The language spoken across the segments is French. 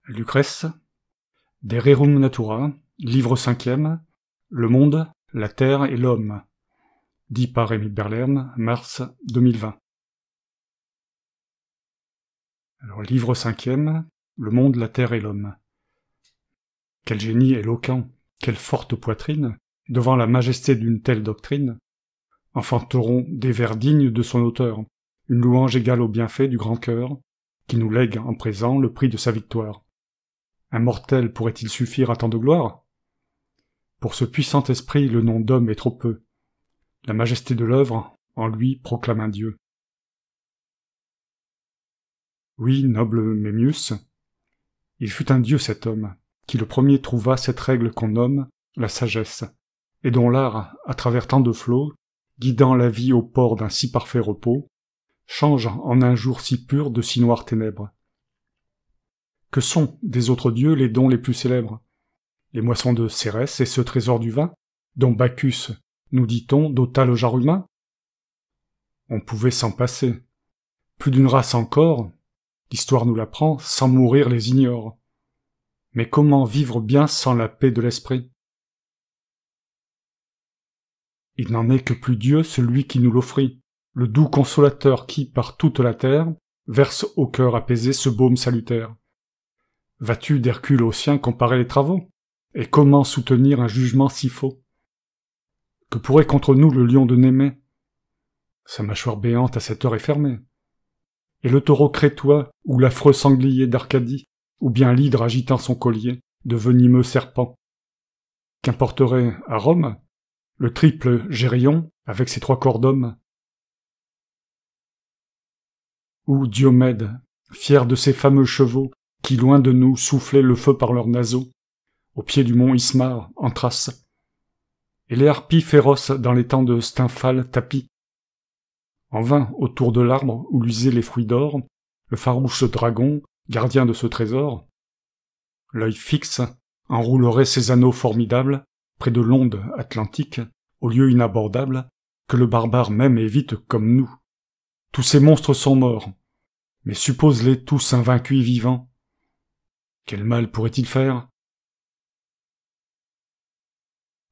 Lucrèce, De Rerum Natura, livre 5e, Le monde, la terre et l'homme, dit par Émile Berlerme, mars 2020. Alors, livre 5e, Le monde, la terre et l'homme. Quel génie éloquent, quelle forte poitrine, devant la majesté d'une telle doctrine, enfanteront des vers dignes de son auteur, une louange égale au bienfait du grand cœur, qui nous lègue en présent le prix de sa victoire. Un mortel pourrait-il suffire à tant de gloire? Pour ce puissant esprit, le nom d'homme est trop peu. La majesté de l'œuvre, en lui, proclame un dieu. Oui, noble Memmius, il fut un dieu cet homme, qui le premier trouva cette règle qu'on nomme la sagesse, et dont l'art, à travers tant de flots, guidant la vie au port d'un si parfait repos, change en un jour si pur de si noires ténèbres. Que sont, des autres dieux, les dons les plus célèbres? Les moissons de Cérès et ce trésor du vin, dont Bacchus, nous dit-on, dota le genre humain? On pouvait s'en passer. Plus d'une race encore, l'histoire nous l'apprend, sans mourir les ignore. Mais comment vivre bien sans la paix de l'esprit? Il n'en est que plus Dieu celui qui nous l'offrit, le doux consolateur qui, par toute la terre, verse au cœur apaisé ce baume salutaire. Vas-tu d'Hercule aux siens comparer les travaux? Et comment soutenir un jugement si faux? Que pourrait contre nous le lion de Némée? Sa mâchoire béante à cette heure est fermée. Et le taureau crétois, ou l'affreux sanglier d'Arcadie, ou bien l'hydre agitant son collier, de venimeux serpents. Qu'importerait, à Rome, le triple Gérion, avec ses 3 corps d'homme? Ou Diomède, fier de ses fameux chevaux, qui loin de nous soufflaient le feu par leurs naseaux, au pied du mont Ismar, en Thrace, et les harpies féroces dans les temps de Stymphale tapis. En vain, autour de l'arbre où luisaient les fruits d'or, le farouche dragon, gardien de ce trésor, l'œil fixe, enroulerait ses anneaux formidables, près de l'onde atlantique, au lieu inabordable, que le barbare même évite comme nous. Tous ces monstres sont morts, mais suppose-les tous invaincus et vivants. Quel mal pourrait-il faire?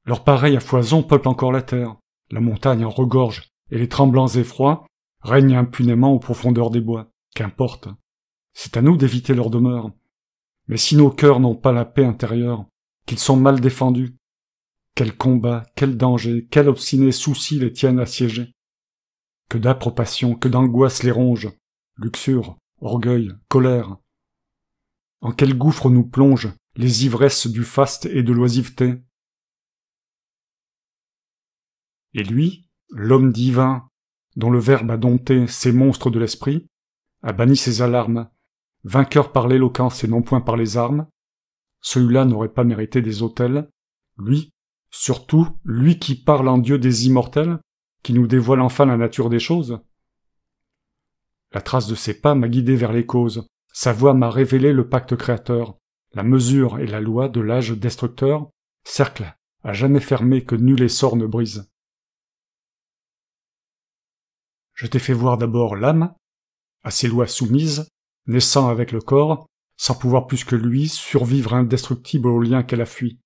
Leurs pareils à foison peuplent encore la terre, la montagne en regorge, et les tremblants effrois règnent impunément aux profondeurs des bois. Qu'importe, c'est à nous d'éviter leur demeure. Mais si nos cœurs n'ont pas la paix intérieure, qu'ils sont mal défendus, quel combat, quel danger, quel obstiné souci les tiennent assiégés? Que d'âpres passions, que d'angoisses les rongent, luxure, orgueil, colère. En quel gouffre nous plongent les ivresses du faste et de l'oisiveté? Et lui, l'homme divin, dont le Verbe a dompté ces monstres de l'esprit, a banni ses alarmes, vainqueur par l'éloquence et non point par les armes, celui-là n'aurait pas mérité des autels, lui, surtout, lui qui parle en Dieu des immortels, qui nous dévoile enfin la nature des choses. La trace de ses pas m'a guidé vers les causes, sa voix m'a révélé le pacte créateur, la mesure et la loi de l'âge destructeur, cercle à jamais fermé que nul essor ne brise. Je t'ai fait voir d'abord l'âme, à ses lois soumises, naissant avec le corps, sans pouvoir plus que lui survivre indestructible au lien qu'elle a fui.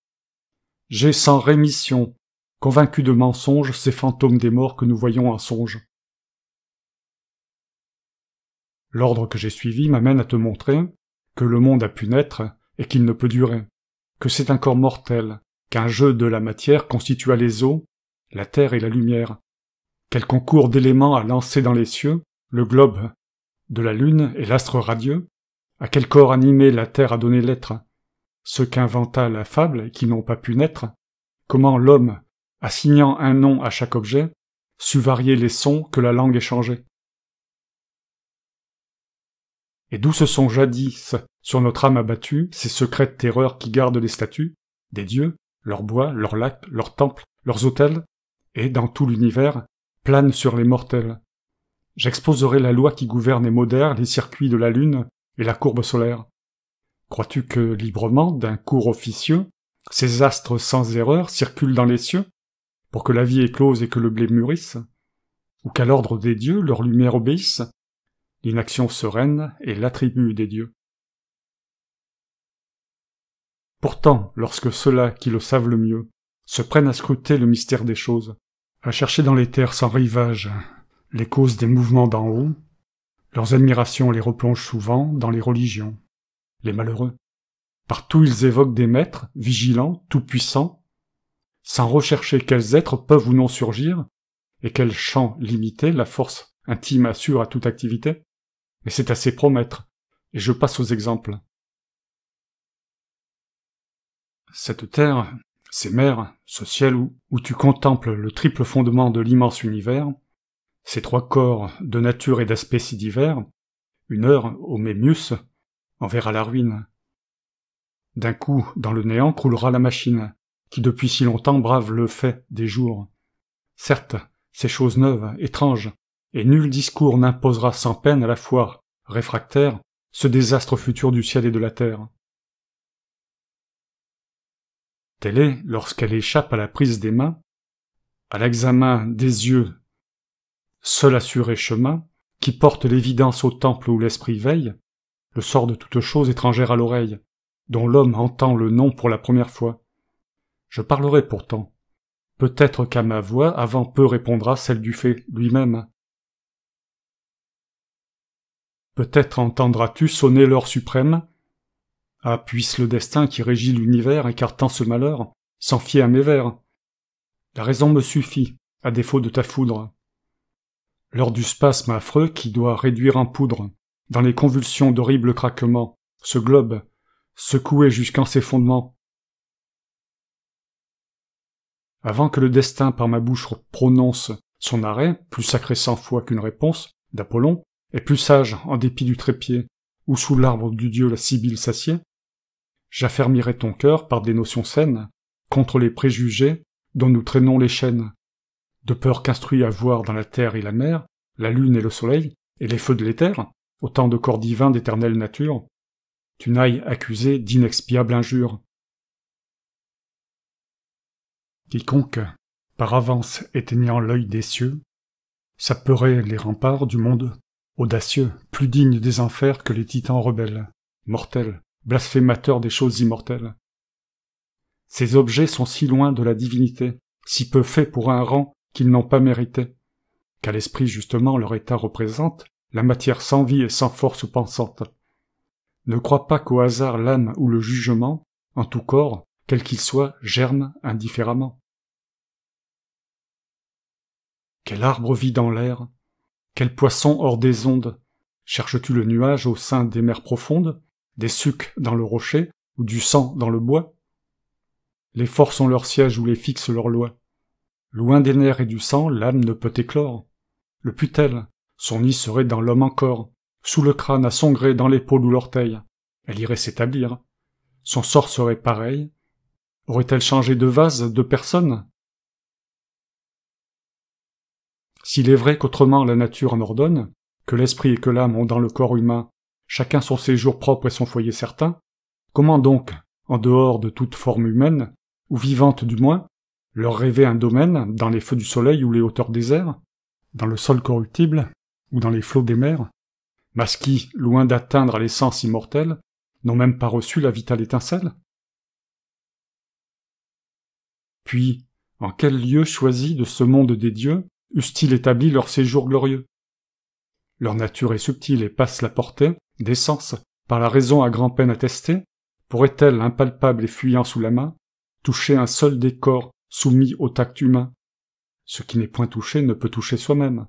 J'ai sans rémission, convaincu de mensonges ces fantômes des morts que nous voyons en songe. L'ordre que j'ai suivi m'amène à te montrer que le monde a pu naître et qu'il ne peut durer, que c'est un corps mortel, qu'un jeu de la matière constitua les eaux, la terre et la lumière, quel concours d'éléments a lancé dans les cieux le globe de la lune et l'astre radieux, à quel corps animé la terre a donné l'être, ceux qu'inventa la fable et qui n'ont pas pu naître, comment l'homme, assignant un nom à chaque objet, sut varier les sons que la langue échangeait. Et d'où se sont jadis, sur notre âme abattue, ces secrètes terreurs qui gardent les statues, des dieux, leurs bois, leurs lacs, leurs temples, leurs autels, et, dans tout l'univers, planent sur les mortels. J'exposerai la loi qui gouverne et modère les circuits de la lune et la courbe solaire. Crois-tu que, librement, d'un cours officieux, ces astres sans erreur circulent dans les cieux, pour que la vie éclose et que le blé mûrisse, ou qu'à l'ordre des dieux leur lumière obéisse? L'inaction sereine est l'attribut des dieux. Pourtant, lorsque ceux-là qui le savent le mieux se prennent à scruter le mystère des choses, à chercher dans les terres sans rivage les causes des mouvements d'en haut, leurs admirations les replongent souvent dans les religions. Les malheureux. Partout ils évoquent des maîtres, vigilants, tout-puissants, sans rechercher quels êtres peuvent ou non surgir, et quel champ limité la force intime assure à toute activité. Mais c'est assez promettre, et je passe aux exemples. Cette terre, ces mers, ce ciel où tu contemples le triple fondement de l'immense univers, ces trois corps de nature et d'aspect si divers, une heure, ô Mémius, en verra la ruine. D'un coup, dans le néant croulera la machine, qui depuis si longtemps brave le fait des jours. Certes, ces choses neuves, étranges, et nul discours n'imposera sans peine à la fois réfractaire ce désastre futur du ciel et de la terre. Telle est, lorsqu'elle échappe à la prise des mains, à l'examen des yeux, seul assuré chemin, qui porte l'évidence au temple où l'esprit veille, le sort de toute chose étrangère à l'oreille, dont l'homme entend le nom pour la première fois. Je parlerai pourtant. Peut-être qu'à ma voix avant peu répondra celle du fait lui-même. Peut-être entendras-tu sonner l'heure suprême. Ah, puisse le destin qui régit l'univers écartant ce malheur, s'en fier à mes vers. La raison me suffit, à défaut de ta foudre. L'heure du spasme affreux qui doit réduire en poudre, dans les convulsions d'horribles craquements, ce globe, secoué jusqu'en ses fondements. Avant que le destin par ma bouche prononce son arrêt, plus sacré 100 fois qu'une réponse, d'Apollon, et plus sage en dépit du trépied, où sous l'arbre du dieu la sibylle s'assied, j'affermirai ton cœur par des notions saines, contre les préjugés dont nous traînons les chaînes, de peur qu'instruit à voir dans la terre et la mer, la lune et le soleil, et les feux de l'éther, autant de corps divins d'éternelle nature, tu n'ailles accuser d'inexpiables injures. Quiconque, par avance éteignant l'œil des cieux, saperait les remparts du monde audacieux, plus digne des enfers que les titans rebelles, mortels, blasphémateurs des choses immortelles. Ces objets sont si loin de la divinité, si peu faits pour un rang qu'ils n'ont pas mérité, qu'à l'esprit justement leur état représente la matière sans vie et sans force pensante. Ne crois pas qu'au hasard l'âme ou le jugement, en tout corps, quel qu'il soit, germe indifféremment. Quel arbre vit dans l'air? Quel poisson hors des ondes? Cherches-tu le nuage au sein des mers profondes, des sucs dans le rocher, ou du sang dans le bois? Les forts sont leur siège où les fixent leurs lois. Loin des nerfs et du sang, l'âme ne peut éclore. Le put-elle? Son nid serait dans l'homme encore, sous le crâne à son gré dans l'épaule ou l'orteil. Elle irait s'établir. Son sort serait pareil. Aurait-elle changé de vase, de personne? S'il est vrai qu'autrement la nature en ordonne, que l'esprit et que l'âme ont dans le corps humain chacun son séjour propre et son foyer certain, comment donc, en dehors de toute forme humaine, ou vivante du moins, leur rêver un domaine dans les feux du soleil ou les hauteurs des airs, dans le sol corruptible ou dans les flots des mers, mas qui, loin d'atteindre l'essence immortelle, n'ont même pas reçu la vitale étincelle? Puis, en quel lieu choisi de ce monde des dieux eussent-ils établi leur séjour glorieux? Leur nature est subtile et passe la portée des sens, par la raison à grand-peine attestée, pourrait-elle, impalpable et fuyant sous la main, toucher un seul des corps soumis au tact humain? Ce qui n'est point touché ne peut toucher soi-même.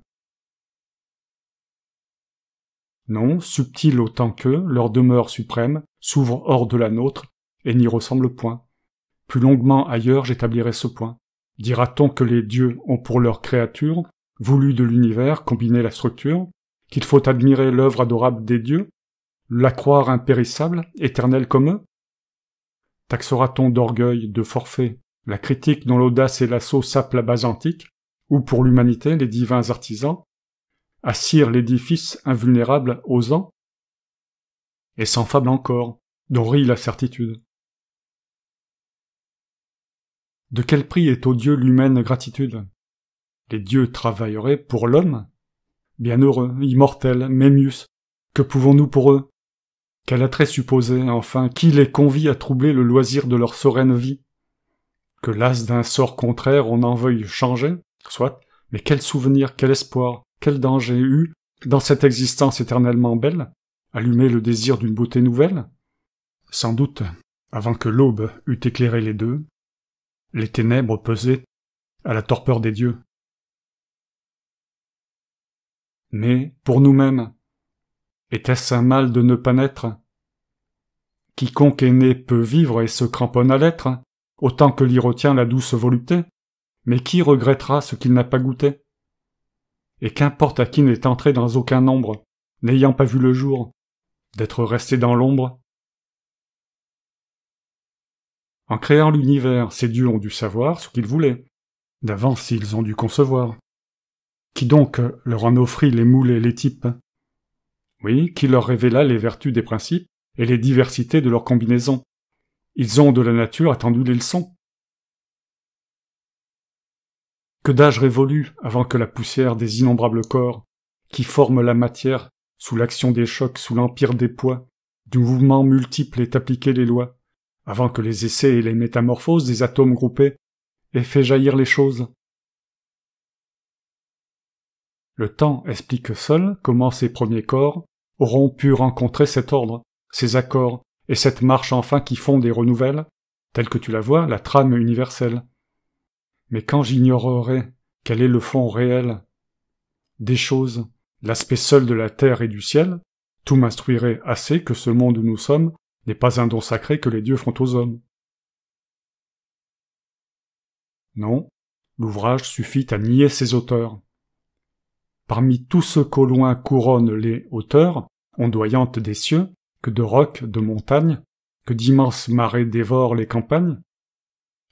Non, subtil autant qu'eux, leur demeure suprême s'ouvre hors de la nôtre et n'y ressemble point. Plus longuement ailleurs j'établirai ce point. Dira-t-on que les dieux ont pour leur créature voulu de l'univers combiner la structure, qu'il faut admirer l'œuvre adorable des dieux, la croire impérissable, éternelle comme eux? Taxera-t-on d'orgueil, de forfait, la critique dont l'audace et l'assaut sapent la base antique, ou pour l'humanité les divins artisans, assirent l'édifice invulnérable osant? Et sans fable encore, dont rit la certitude. De quel prix est aux dieux l'humaine gratitude? Les dieux travailleraient pour l'homme? Bienheureux, immortel, Mémius, que pouvons-nous pour eux? Quel attrait supposé, enfin, qui les convie à troubler le loisir de leur sereine vie? Que las d'un sort contraire on en veuille changer, soit, mais quel souvenir, quel espoir, quel danger eut, dans cette existence éternellement belle, allumer le désir d'une beauté nouvelle? Sans doute, avant que l'aube eût éclairé les deux, les ténèbres pesaient à la torpeur des dieux. Mais, pour nous-mêmes, était-ce un mal de ne pas naître? Quiconque est né peut vivre et se cramponne à l'être, autant que l'y retient la douce volupté, mais qui regrettera ce qu'il n'a pas goûté? Et qu'importe à qui n'est entré dans aucun nombre, n'ayant pas vu le jour, d'être resté dans l'ombre? En créant l'univers, ces dieux ont dû savoir ce qu'ils voulaient, d'avance ils ont dû concevoir. Qui donc leur en offrit les moules et les types? Oui, qui leur révéla les vertus des principes et les diversités de leurs combinaisons. Ils ont de la nature attendu les leçons. Que d'âges révolus avant que la poussière des innombrables corps, qui forment la matière, sous l'action des chocs, sous l'empire des poids, du mouvement multiple ait appliqué les lois, avant que les essais et les métamorphoses des atomes groupés aient fait jaillir les choses. Le temps explique seul comment ces premiers corps auront pu rencontrer cet ordre, ces accords, et cette marche enfin qui fonde et renouvelle, telle que tu la vois, la trame universelle. Mais quand j'ignorerai quel est le fond réel des choses, l'aspect seul de la terre et du ciel, tout m'instruirait assez que ce monde où nous sommes n'est pas un don sacré que les dieux font aux hommes. Non, l'ouvrage suffit à nier ses auteurs. Parmi tous ceux qu'au loin couronnent les hauteurs, ondoyantes des cieux, que de rocs, de montagnes, que d'immenses marées dévorent les campagnes,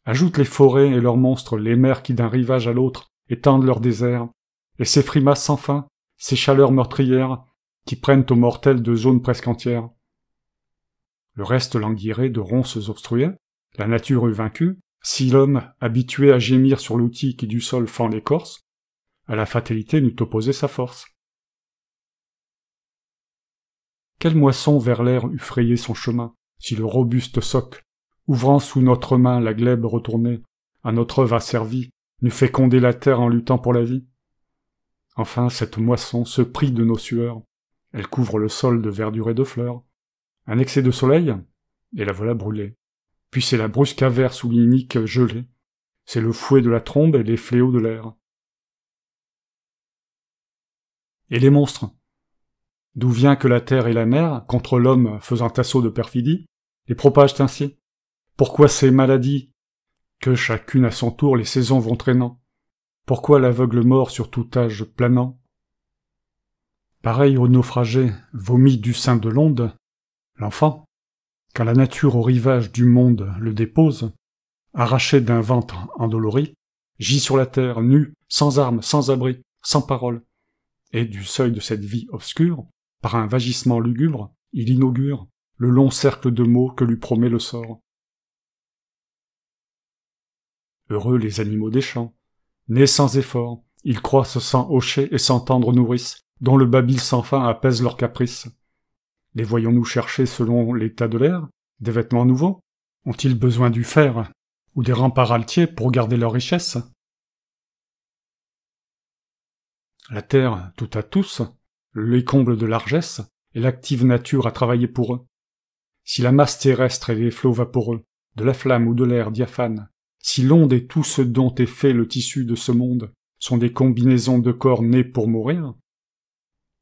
ajoute les forêts et leurs monstres, les mers qui d'un rivage à l'autre étendent leurs déserts, et ces frimas sans fin, ces chaleurs meurtrières, qui prennent aux mortels de zones presque entières. Le reste languirait de ronces obstruées, la nature eût vaincu, si l'homme, habitué à gémir sur l'outil qui du sol fend l'écorce, à la fatalité n'eût opposé sa force. Quelle moisson vers l'air eût frayé son chemin, si le robuste soc, ouvrant sous notre main la glèbe retournée, à notre œuvre asservie, n'eût fécondé la terre en luttant pour la vie? Enfin, cette moisson se prit de nos sueurs, elle couvre le sol de verdure et de fleurs. Un excès de soleil, et la voilà brûlée. Puis c'est la brusque averse ou l'inique gelée. C'est le fouet de la trombe et les fléaux de l'air. Et les monstres? D'où vient que la terre et la mer, contre l'homme faisant assaut de perfidie, les propagent ainsi? Pourquoi ces maladies, que chacune à son tour les saisons vont traînant? Pourquoi l'aveugle mort sur tout âge planant? Pareil au naufragé, vomi du sein de l'onde, l'enfant, quand la nature au rivage du monde le dépose, arraché d'un ventre endolori, gît sur la terre, nu, sans armes, sans abri, sans parole, et du seuil de cette vie obscure, par un vagissement lugubre, il inaugure le long cercle de mots que lui promet le sort. Heureux les animaux des champs, nés sans effort, ils croissent sans hocher et sans tendre nourrice, dont le babil sans fin apaise leurs caprices. Les voyons-nous chercher selon l'état de l'air, des vêtements nouveaux? Ont-ils besoin du fer, ou des remparts altiers pour garder leur richesse? La terre, tout à tous, les combles de largesse, et l'active nature a travaillé pour eux. Si la masse terrestre et les flots vaporeux, de la flamme ou de l'air diaphane, si l'onde et tout ce dont est fait le tissu de ce monde sont des combinaisons de corps nés pour mourir,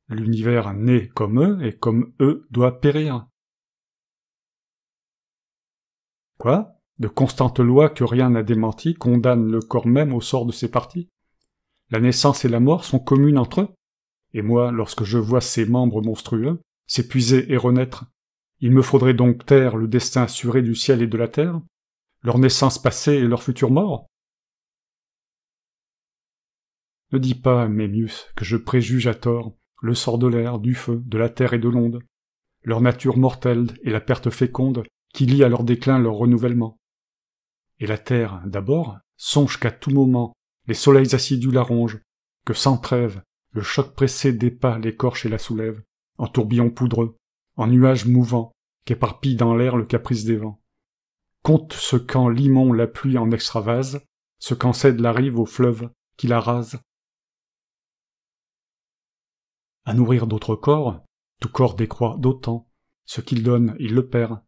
l'univers né comme eux et comme eux doit périr. Quoi? De constantes lois que rien n'a démenties condamnent le corps même au sort de ses parties? La naissance et la mort sont communes entre eux? Et moi, lorsque je vois ces membres monstrueux s'épuiser et renaître, il me faudrait donc taire le destin assuré du ciel et de la terre, leur naissance passée et leur future mort? Ne dis pas, Mémius, que je préjuge à tort le sort de l'air, du feu, de la terre et de l'onde, leur nature mortelle et la perte féconde qui lie à leur déclin leur renouvellement. Et la terre, d'abord, songe qu'à tout moment les soleils assidus la rongent, que sans trêve le choc pressé des pas l'écorche et la soulève, en tourbillon poudreux, en nuages mouvants, qu'éparpille dans l'air le caprice des vents. Compte ce qu'en limon la pluie en extravase, ce qu'en cède la rive au fleuve qui la rase. À nourrir d'autres corps, tout corps décroît d'autant, ce qu'il donne, il le perd.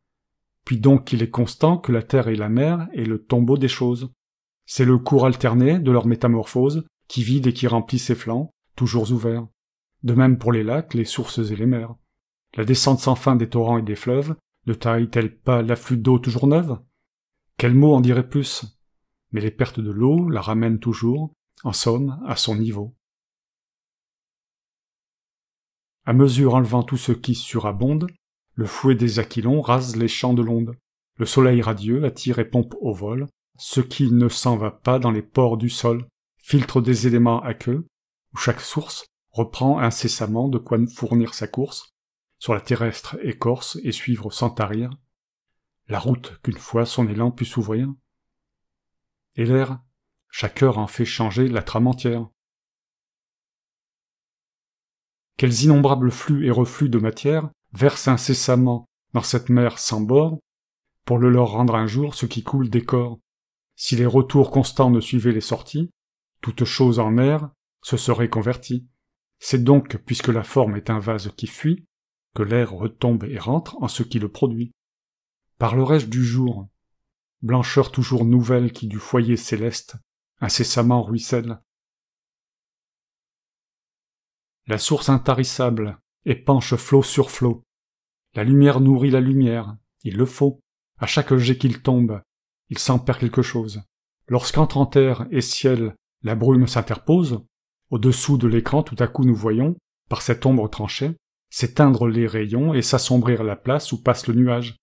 Puis donc il est constant que la terre et la mer est le tombeau des choses. C'est le cours alterné de leur métamorphose qui vide et qui remplit ses flancs, toujours ouverts. De même pour les lacs, les sources et les mers. La descente sans fin des torrents et des fleuves ne tarit-elle pas l'afflux d'eau toujours neuve? Quel mot en dirait plus? Mais les pertes de l'eau la ramènent toujours, en somme, à son niveau. À mesure enlevant tout ce qui surabonde, le fouet des aquilons rase les champs de l'onde. Le soleil radieux attire et pompe au vol ce qui ne s'en va pas dans les pores du sol, filtre des éléments aqueux, où chaque source reprend incessamment de quoi fournir sa course, sur la terrestre écorce et suivre sans tarir la route qu'une fois son élan put s'ouvrir. Et l'air, chaque heure en fait changer la trame entière. Quels innombrables flux et reflux de matière versent incessamment dans cette mer sans bord, pour le leur rendre un jour ce qui coule des corps. Si les retours constants ne suivaient les sorties, toute chose en air se serait convertie. C'est donc, puisque la forme est un vase qui fuit, que l'air retombe et rentre en ce qui le produit. Parlerai-je du jour, blancheur toujours nouvelle qui du foyer céleste incessamment ruisselle? La source intarissable épanche flot sur flot. La lumière nourrit la lumière, il le faut. À chaque jet qu'il tombe, il s'en perd quelque chose. Lorsqu'entre en terre et ciel la brume s'interpose, au-dessous de l'écran tout à coup nous voyons, par cette ombre tranchée, s'éteindre les rayons et s'assombrir la place où passe le nuage.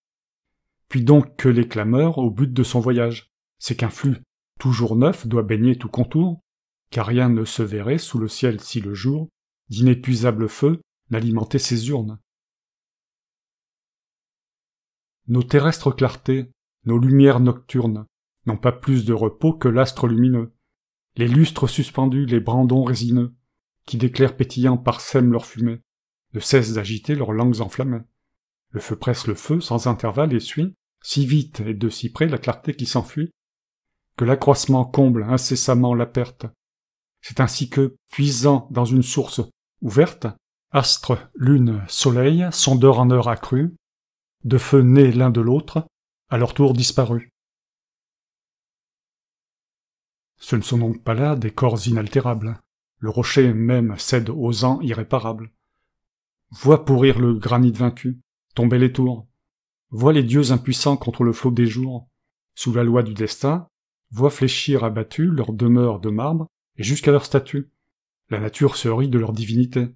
Puis donc que les clameurs au but de son voyage, c'est qu'un flux toujours neuf doit baigner tout contour, car rien ne se verrait sous le ciel si le jour, d'inépuisable feu, n'alimentait ses urnes. Nos terrestres clartés, nos lumières nocturnes, n'ont pas plus de repos que l'astre lumineux. Les lustres suspendus, les brandons résineux, qui d'éclairs pétillants parsèment leur fumée, ne cessent d'agiter leurs langues enflammées. Le feu presse le feu sans intervalle et suit, si vite et de si près la clarté qui s'enfuit, que l'accroissement comble incessamment la perte. C'est ainsi que, puisant dans une source ouverte, astres, lune, soleil sont d'heure en heure accrus, de feux nés l'un de l'autre, à leur tour disparus. Ce ne sont donc pas là des corps inaltérables. Le rocher même cède aux ans irréparables. Vois pourrir le granit vaincu, tomber les tours. Vois les dieux impuissants contre le flot des jours. Sous la loi du destin, vois fléchir abattus leur demeure de marbre et jusqu'à leur statue. La nature se rit de leur divinité.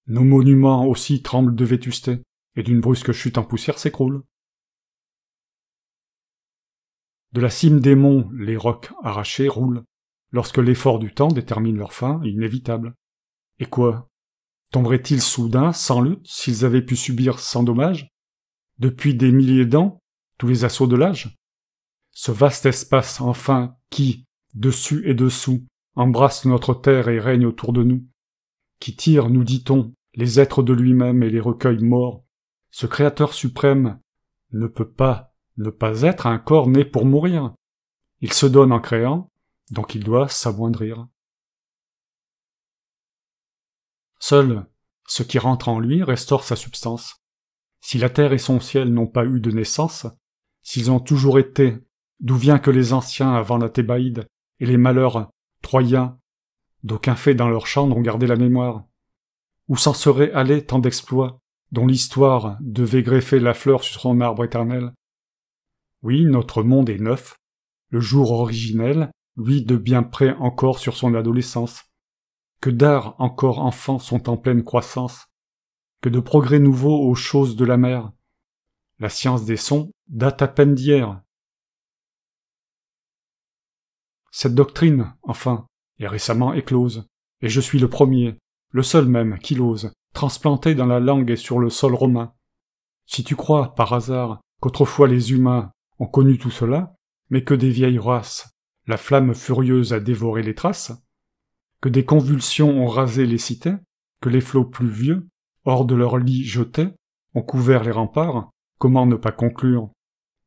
Nos monuments aussi tremblent de vétusté, et d'une brusque chute en poussière s'écroulent. De la cime des monts, les rocs arrachés roulent, lorsque l'effort du temps détermine leur fin inévitable. Et quoi? Tomberaient-ils soudain, sans lutte, s'ils avaient pu subir sans dommage, depuis des milliers d'ans, tous les assauts de l'âge? Ce vaste espace, enfin, qui, dessus et dessous, embrasse notre terre et règne autour de nous, qui tire, nous dit-on, les êtres de lui-même et les recueille morts, ce Créateur suprême ne peut pas ne pas être un corps né pour mourir. Il se donne en créant, donc il doit s'amoindrir. Seul ce qui rentre en lui restaure sa substance. Si la terre et son ciel n'ont pas eu de naissance, s'ils ont toujours été, d'où vient que les anciens avant la Thébaïde et les malheurs troyens, d'aucuns faits dans leur champ n'ont gardé la mémoire? Où s'en serait allé tant d'exploits, dont l'histoire devait greffer la fleur sur son arbre éternel? Oui, notre monde est neuf, le jour originel, lui de bien près encore sur son adolescence. Que d'arts encore enfants sont en pleine croissance, que de progrès nouveaux aux choses de la mer. La science des sons date à peine d'hier. Cette doctrine, enfin, est récemment éclose, et je suis le premier, le seul même qui l'ose, transplanter dans la langue et sur le sol romain. Si tu crois, par hasard, qu'autrefois les humains ont connu tout cela, mais que des vieilles races, la flamme furieuse a dévoré les traces, que des convulsions ont rasé les cités, que les flots pluvieux, hors de leur lit jetés, ont couvert les remparts, comment ne pas conclure,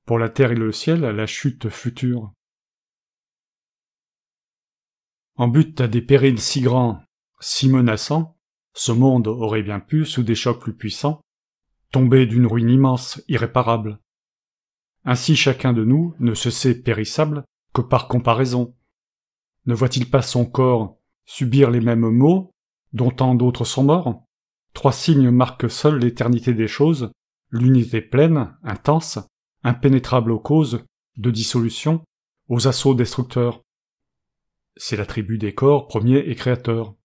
pour la terre et le ciel, la chute future. En butte à des périls si grands, si menaçants, ce monde aurait bien pu, sous des chocs plus puissants, tomber d'une ruine immense, irréparable. Ainsi chacun de nous ne se sait périssable que par comparaison. Ne voit-il pas son corps subir les mêmes maux dont tant d'autres sont morts? 3 signes marquent seuls l'éternité des choses, l'unité pleine, intense, impénétrable aux causes de dissolution, aux assauts destructeurs. C'est l'attribut des corps premier et créateur.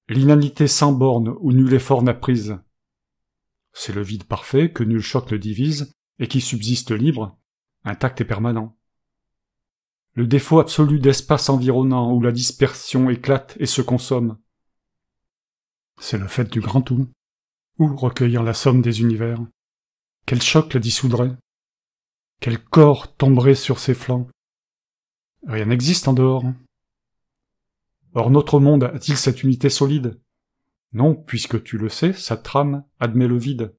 L'inanité sans borne où nul effort n'a prise. C'est le vide parfait que nul choc ne divise et qui subsiste libre, intact et permanent. Le défaut absolu d'espace environnant où la dispersion éclate et se consomme. C'est le fait du grand tout. Où recueillir la somme des univers? Quel choc la dissoudrait? Quel corps tomberait sur ses flancs? Rien n'existe en dehors. Or notre monde a-t-il cette unité solide? Non, puisque tu le sais, sa trame admet le vide.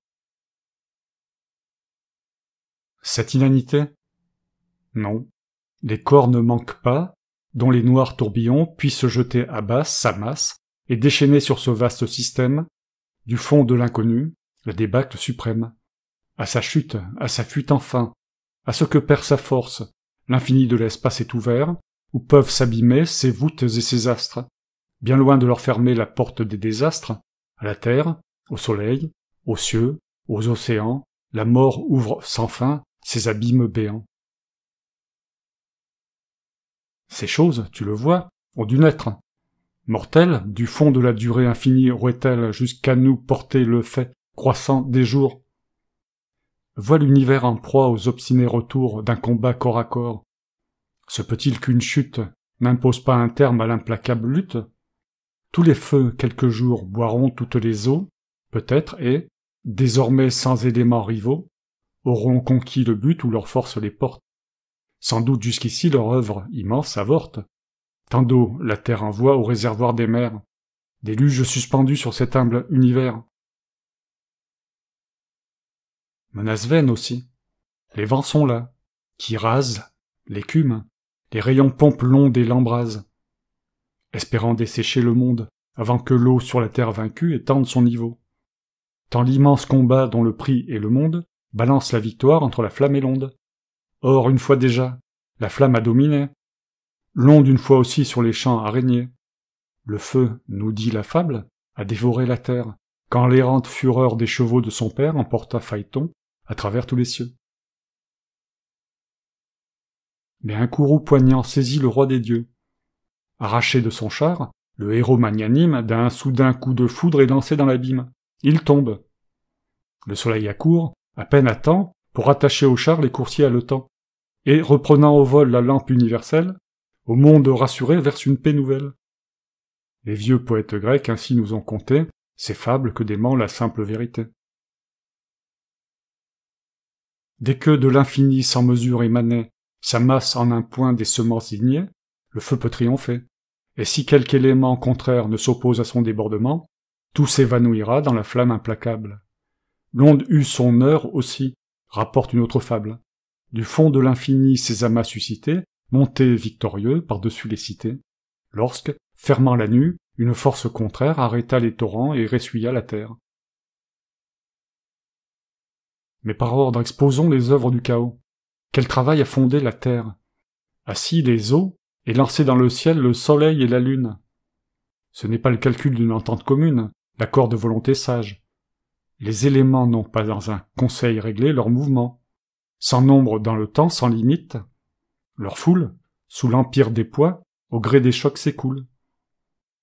Cette inanité? Non. Les corps ne manquent pas, dont les noirs tourbillons puissent se jeter à bas sa masse et déchaîner sur ce vaste système, du fond de l'inconnu, la débâcle suprême. À sa chute, à sa fuite enfin, à ce que perd sa force, l'infini de l'espace est ouvert, où peuvent s'abîmer ses voûtes et ses astres, bien loin de leur fermer la porte des désastres, à la terre, au soleil, aux cieux, aux océans, la mort ouvre sans fin ses abîmes béants. Ces choses, tu le vois, ont dû naître. Mortelles, du fond de la durée infinie auraient-elles jusqu'à nous porté le fait croissant des jours? Vois l'univers en proie aux obstinés retours d'un combat corps à corps. Se peut-il qu'une chute n'impose pas un terme à l'implacable lutte? Tous les feux, quelques jours, boiront toutes les eaux, peut-être, et, désormais sans éléments rivaux, auront conquis le but où leur force les porte. Sans doute jusqu'ici leur œuvre immense avorte. Tant d'eau la terre envoie au réservoir des mers, déluge suspendu sur cet humble univers. Menace vaine aussi. Les vents sont là, qui rasent, l'écume, les rayons pompent l'onde et l'embrasent, espérant dessécher le monde avant que l'eau sur la terre vaincue étende son niveau. Tant l'immense combat dont le prix est le monde balance la victoire entre la flamme et l'onde. Or, une fois déjà, la flamme a dominé. L'onde une fois aussi sur les champs a régné. Le feu, nous dit la fable, a dévoré la terre, quand l'errante fureur des chevaux de son père emporta Phaéton à travers tous les cieux. Mais un courroux poignant saisit le roi des dieux. Arraché de son char, le héros magnanime d'un soudain coup de foudre est lancé dans l'abîme. Il tombe. Le soleil accourt, à peine à temps, pour attacher au char les coursiers haletants, et, reprenant au vol la lampe universelle, au monde rassuré verse une paix nouvelle. Les vieux poètes grecs ainsi nous ont conté ces fables que dément la simple vérité. Dès que de l'infini sans mesure émanait s'amasse en un point des semences ignées, le feu peut triompher, et si quelque élément contraire ne s'oppose à son débordement, tout s'évanouira dans la flamme implacable. L'onde eut son heure aussi, rapporte une autre fable. Du fond de l'infini ses amas suscités, montaient victorieux par-dessus les cités, lorsque, fermant la nue, une force contraire arrêta les torrents et ressuya la terre. Mais par ordre exposons les œuvres du chaos. Quel travail a fondé la terre? Assis les eaux, et lancé dans le ciel le soleil et la lune. Ce n'est pas le calcul d'une entente commune, l'accord de volonté sage. Les éléments n'ont pas dans un conseil réglé leurs mouvements, sans nombre dans le temps, sans limite. Leur foule, sous l'empire des poids, au gré des chocs s'écoule.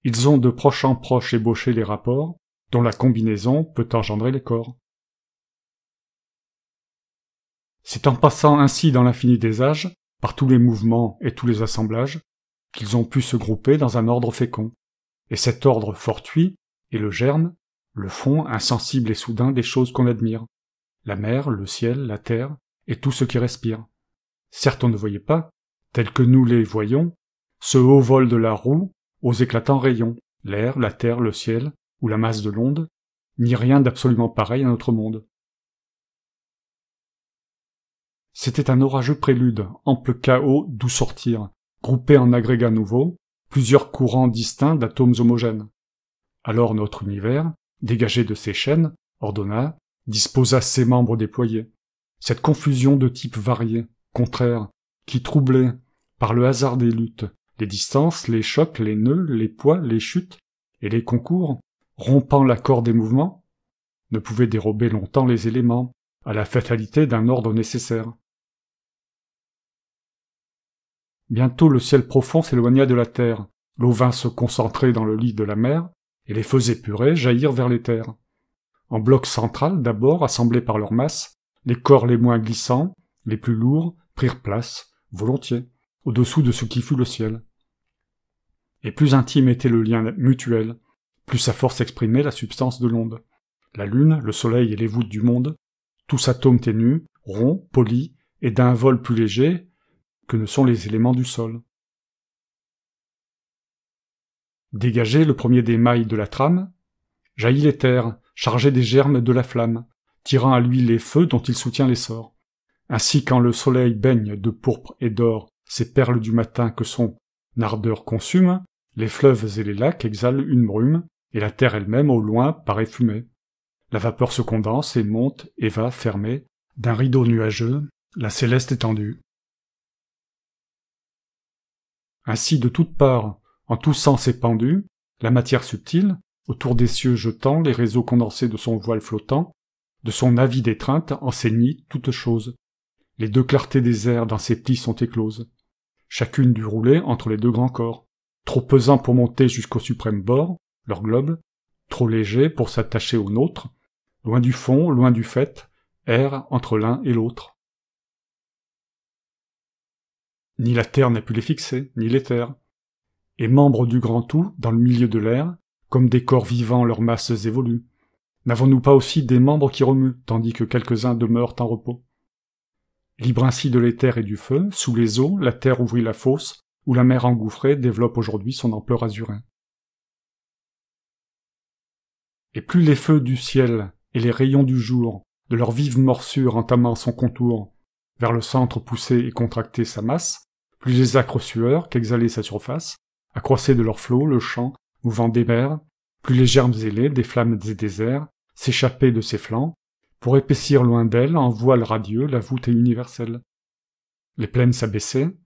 Ils ont de proche en proche ébauché les rapports, dont la combinaison peut engendrer les corps. C'est en passant ainsi dans l'infini des âges, par tous les mouvements et tous les assemblages, qu'ils ont pu se grouper dans un ordre fécond. Et cet ordre fortuit est le germe, le fond insensible et soudain des choses qu'on admire. La mer, le ciel, la terre, et tout ce qui respire. Certes on ne voyait pas, tels que nous les voyons, ce haut vol de la roue aux éclatants rayons, l'air, la terre, le ciel, ou la masse de l'onde, ni rien d'absolument pareil à notre monde. C'était un orageux prélude, ample chaos d'où sortir, groupé en agrégats nouveaux, plusieurs courants distincts d'atomes homogènes. Alors notre univers, dégagé de ses chaînes, ordonna, disposa ses membres déployés. Cette confusion de types variés, contraires, qui troublait, par le hasard des luttes, les distances, les chocs, les nœuds, les poids, les chutes, et les concours, rompant l'accord des mouvements, ne pouvait dérober longtemps les éléments à la fatalité d'un ordre nécessaire. Bientôt le ciel profond s'éloigna de la terre, l'eau vint se concentrer dans le lit de la mer, et les feux épurés jaillirent vers les terres. En bloc central d'abord, assemblés par leur masse, les corps les moins glissants, les plus lourds, prirent place, volontiers, au-dessous de ce qui fut le ciel. Et plus intime était le lien mutuel, plus sa force exprimait la substance de l'onde. La lune, le soleil et les voûtes du monde, tous atomes ténus, ronds, polis, et d'un vol plus léger que ne sont les éléments du sol. Dégagé le premier des mailles de la trame, jaillit l'éther, chargé des germes de la flamme, tirant à lui les feux dont il soutient l'essor. Ainsi quand le soleil baigne de pourpre et d'or ces perles du matin que son ardeur consume, les fleuves et les lacs exhalent une brume, et la terre elle-même au loin paraît fumée. La vapeur se condense et monte et va fermer, d'un rideau nuageux, la céleste étendue. Ainsi de toutes parts, en tous sens épandue, la matière subtile, autour des cieux jetant les réseaux condensés de son voile flottant, de son avide étreinte enseignit toutes choses. Les deux clartés des airs dans ses plis sont écloses. Chacune dut rouler entre les deux grands corps, trop pesants pour monter jusqu'au suprême bord, leur globe, trop légers pour s'attacher au nôtre, loin du fond, loin du fait, errent entre l'un et l'autre. Ni la terre n'a pu les fixer, ni l'éther. Et membres du grand tout, dans le milieu de l'air, comme des corps vivants leurs masses évoluent. N'avons-nous pas aussi des membres qui remuent, tandis que quelques-uns demeurent en repos? Libre ainsi de l'éther et du feu, sous les eaux, la terre ouvrit la fosse, où la mer engouffrée développe aujourd'hui son ampleur azurée. Et plus les feux du ciel et les rayons du jour, de leur vive morsure entamant son contour, vers le centre poussait et contractait sa masse, plus les acres sueurs qu'exhalait sa surface, accroissaient de leur flot le champ mouvant des mers, plus les germes ailés des flammes et des airs s'échappaient de ses flancs, pour épaissir loin d'elle en voile radieux la voûte universelle. Les plaines s'abaissaient,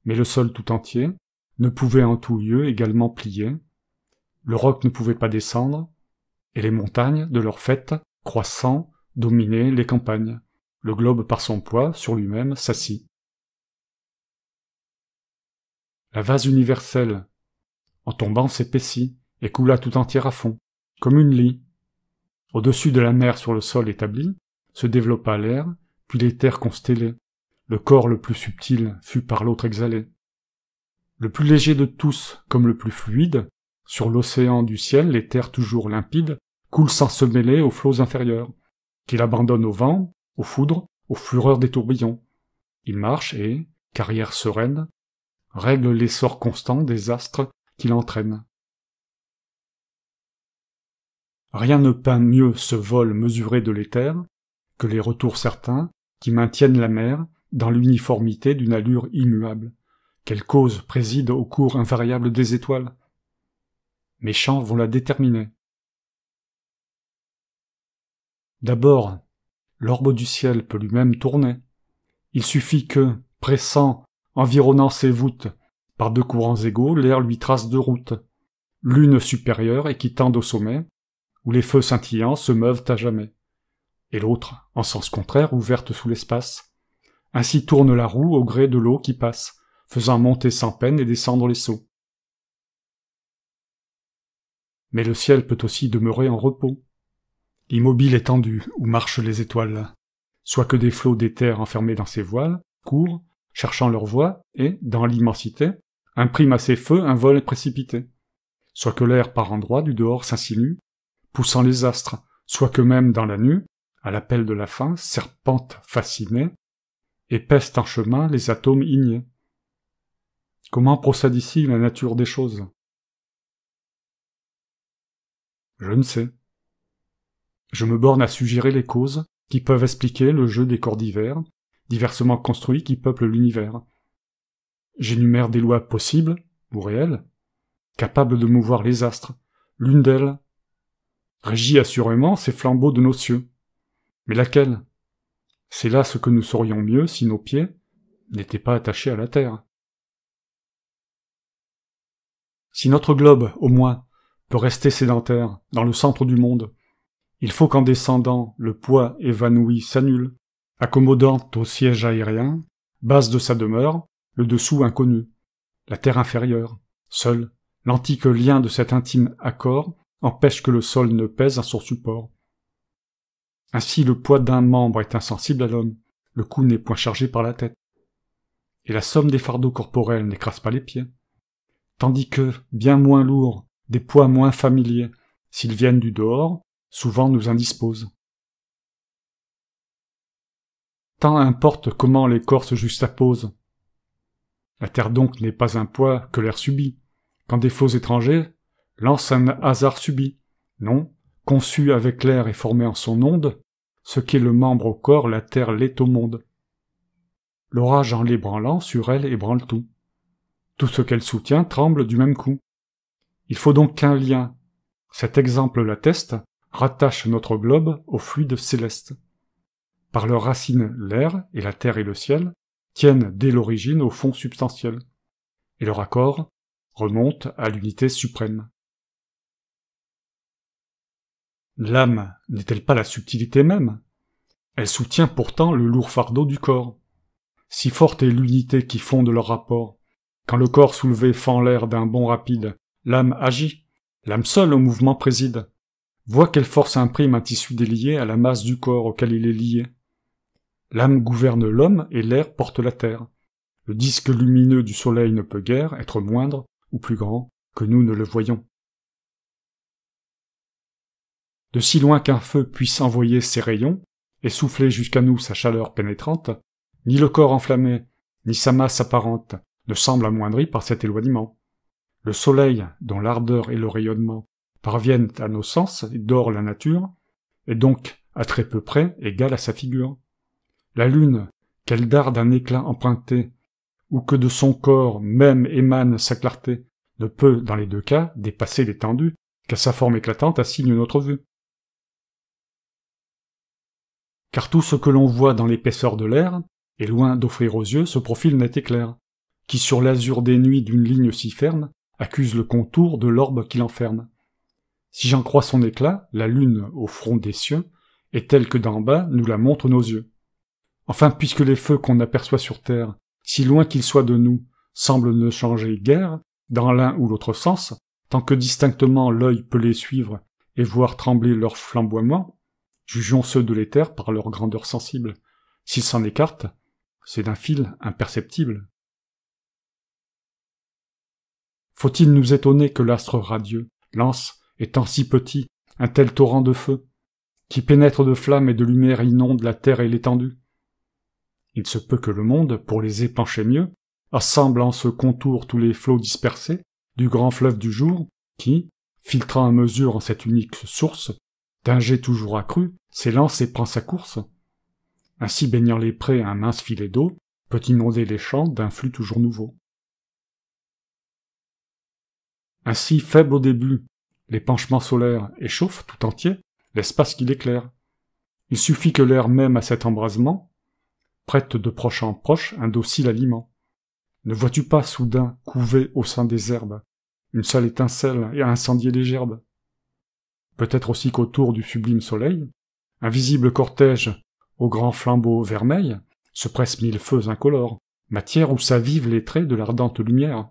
mais le sol tout entier ne pouvait en tout lieu également plier, le roc ne pouvait pas descendre, et les montagnes, de leur fait, croissant, dominaient les campagnes. Le globe par son poids, sur lui-même, s'assit. La vase universelle, en tombant, s'épaissit, et coula tout entière à fond, comme une lie. Au-dessus de la mer sur le sol établi, se développa l'air, puis les terres constellées. Le corps le plus subtil fut par l'autre exhalé. Le plus léger de tous, comme le plus fluide, sur l'océan du ciel, les terres toujours limpides, coulent sans se mêler aux flots inférieurs, qu'il abandonne au vent, aux foudres, aux fureurs des tourbillons. Il marche et, carrière sereine, règle l'essor constant des astres qui l'entraînent. Rien ne peint mieux ce vol mesuré de l'éther que les retours certains qui maintiennent la mer dans l'uniformité d'une allure immuable. Quelle cause préside au cours invariable des étoiles? Mes chants vont la déterminer. D'abord, l'orbe du ciel peut lui-même tourner. Il suffit que, pressant, environnant ses voûtes, par deux courants égaux, l'air lui trace deux routes, l'une supérieure et qui tend au sommet, où les feux scintillants se meuvent à jamais, et l'autre, en sens contraire, ouverte sous l'espace. Ainsi tourne la roue au gré de l'eau qui passe, faisant monter sans peine et descendre les seaux. Mais le ciel peut aussi demeurer en repos, immobile étendu où marchent les étoiles, soit que des flots d'éther enfermés dans ses voiles courent, cherchant leur voie, et, dans l'immensité, impriment à ses feux un vol précipité, soit que l'air par endroits du dehors s'insinue, poussant les astres, soit que même dans la nue, à l'appel de la faim, serpente fascinée, épaissent en chemin les atomes ignés. Comment procède ici la nature des choses? Je ne sais. Je me borne à suggérer les causes qui peuvent expliquer le jeu des corps divers, diversement construits qui peuplent l'univers. J'énumère des lois possibles, ou réelles, capables de mouvoir les astres. L'une d'elles régit assurément ces flambeaux de nos cieux. Mais laquelle? C'est là ce que nous saurions mieux si nos pieds n'étaient pas attachés à la terre. Si notre globe, au moins, peut rester sédentaire, dans le centre du monde, il faut qu'en descendant, le poids évanoui s'annule, accommodant au siège aérien, base de sa demeure, le dessous inconnu, la terre inférieure, seul, l'antique lien de cet intime accord empêche que le sol ne pèse à son support. Ainsi le poids d'un membre est insensible à l'homme, le cou n'est point chargé par la tête. Et la somme des fardeaux corporels n'écrase pas les pieds. Tandis que, bien moins lourds, des poids moins familiers, s'ils viennent du dehors, souvent nous indisposent. Tant importe comment les corps se juxtaposent. La terre donc n'est pas un poids que l'air subit, quand des flots étrangers lancent un hasard subit. Non, conçu avec l'air et formé en son onde, ce qu'est le membre au corps, la terre l'est au monde. L'orage en l'ébranlant sur elle ébranle tout. Tout ce qu'elle soutient tremble du même coup. Il faut donc qu'un lien, cet exemple l'atteste, rattache notre globe au fluide céleste. Par leurs racines, l'air, et la terre et le ciel, tiennent dès l'origine au fond substantiel, et leur accord remonte à l'unité suprême. L'âme n'est-elle pas la subtilité même? Elle soutient pourtant le lourd fardeau du corps. Si forte est l'unité qui fonde leur rapport, quand le corps soulevé fend l'air d'un bond rapide, l'âme agit, l'âme seule au mouvement préside. Vois quelle force imprime un tissu délié à la masse du corps auquel il est lié. L'âme gouverne l'homme et l'air porte la terre. Le disque lumineux du soleil ne peut guère être moindre ou plus grand que nous ne le voyons. De si loin qu'un feu puisse envoyer ses rayons et souffler jusqu'à nous sa chaleur pénétrante, ni le corps enflammé, ni sa masse apparente ne semblent amoindris par cet éloignement. Le soleil, dont l'ardeur et le rayonnement parviennent à nos sens et dore la nature, est donc à très peu près égal à sa figure. La lune, qu'elle darde d'un éclat emprunté, ou que de son corps même émane sa clarté, ne peut, dans les deux cas, dépasser l'étendue qu'à sa forme éclatante assigne notre vue. Car tout ce que l'on voit dans l'épaisseur de l'air est loin d'offrir aux yeux ce profil net et clair, qui sur l'azur des nuits d'une ligne si ferme accuse le contour de l'orbe qui l'enferme. Si j'en crois son éclat, la lune, au front des cieux, est telle que d'en bas nous la montrent nos yeux. Enfin, puisque les feux qu'on aperçoit sur terre, si loin qu'ils soient de nous, semblent ne changer guère, dans l'un ou l'autre sens, tant que distinctement l'œil peut les suivre et voir trembler leur flamboiement, jugeons ceux de l'éther par leur grandeur sensible. S'ils s'en écartent, c'est d'un fil imperceptible. Faut-il nous étonner que l'astre radieux lance, étant si petit, un tel torrent de feu, qui pénètre de flammes et de lumière inonde la terre et l'étendue? Il se peut que le monde, pour les épancher mieux, assemble en ce contour tous les flots dispersés du grand fleuve du jour, qui, filtrant à mesure en cette unique source, d'un jet toujours accru, s'élance et prend sa course. Ainsi baignant les prés un mince filet d'eau, peut inonder les champs d'un flux toujours nouveau. Ainsi, faible au début, l'épanchement solaire échauffe tout entier l'espace qu'il éclaire. Il suffit que l'air même à cet embrasement prête de proche en proche un docile aliment. Ne vois-tu pas soudain couver au sein des herbes une seule étincelle et incendier les gerbes? Peut-être aussi qu'autour du sublime soleil, un visible cortège aux grands flambeaux vermeils se pressent mille feux incolores, matière où s'avivent les traits de l'ardente lumière.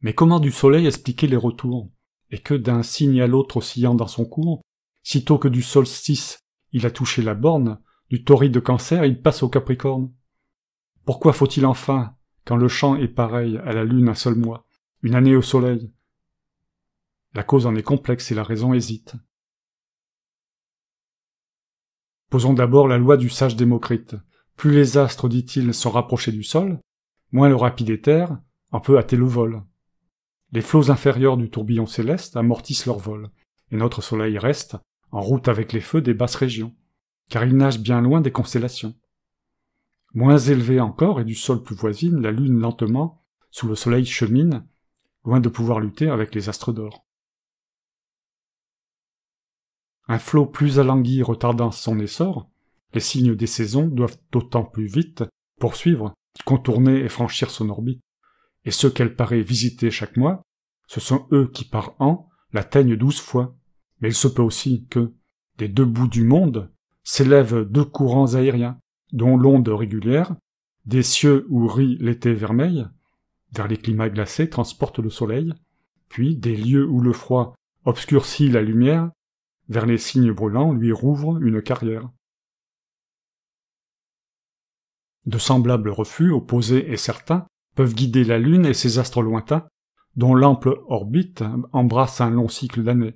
Mais comment du soleil expliquer les retours, et que d'un signe à l'autre oscillant dans son cours, sitôt que du solstice il a touché la borne, du torride Cancer il passe au Capricorne? Pourquoi faut-il enfin, quand le champ est pareil à la lune un seul mois, une année au soleil? La cause en est complexe et la raison hésite. Posons d'abord la loi du sage Démocrite. Plus les astres, dit-il, sont rapprochés du sol, moins le rapide éther en peut hâter le vol. Les flots inférieurs du tourbillon céleste amortissent leur vol, et notre soleil reste en route avec les feux des basses régions, car il nage bien loin des constellations. Moins élevée encore et du sol plus voisine, la lune lentement, sous le soleil chemine, loin de pouvoir lutter avec les astres d'or. Un flot plus alangui retardant son essor, les signes des saisons doivent d'autant plus vite poursuivre, contourner et franchir son orbite, et ceux qu'elle paraît visiter chaque mois, ce sont eux qui par an l'atteignent 12 fois. Mais il se peut aussi que, des deux bouts du monde, s'élèvent deux courants aériens, dont l'onde régulière, des cieux où rit l'été vermeil, vers les climats glacés transporte le soleil, puis des lieux où le froid obscurcit la lumière, vers les signes brûlants lui rouvre une carrière. De semblables reflux, opposés et certains, peuvent guider la Lune et ses astres lointains, dont l'ample orbite embrasse un long cycle d'années.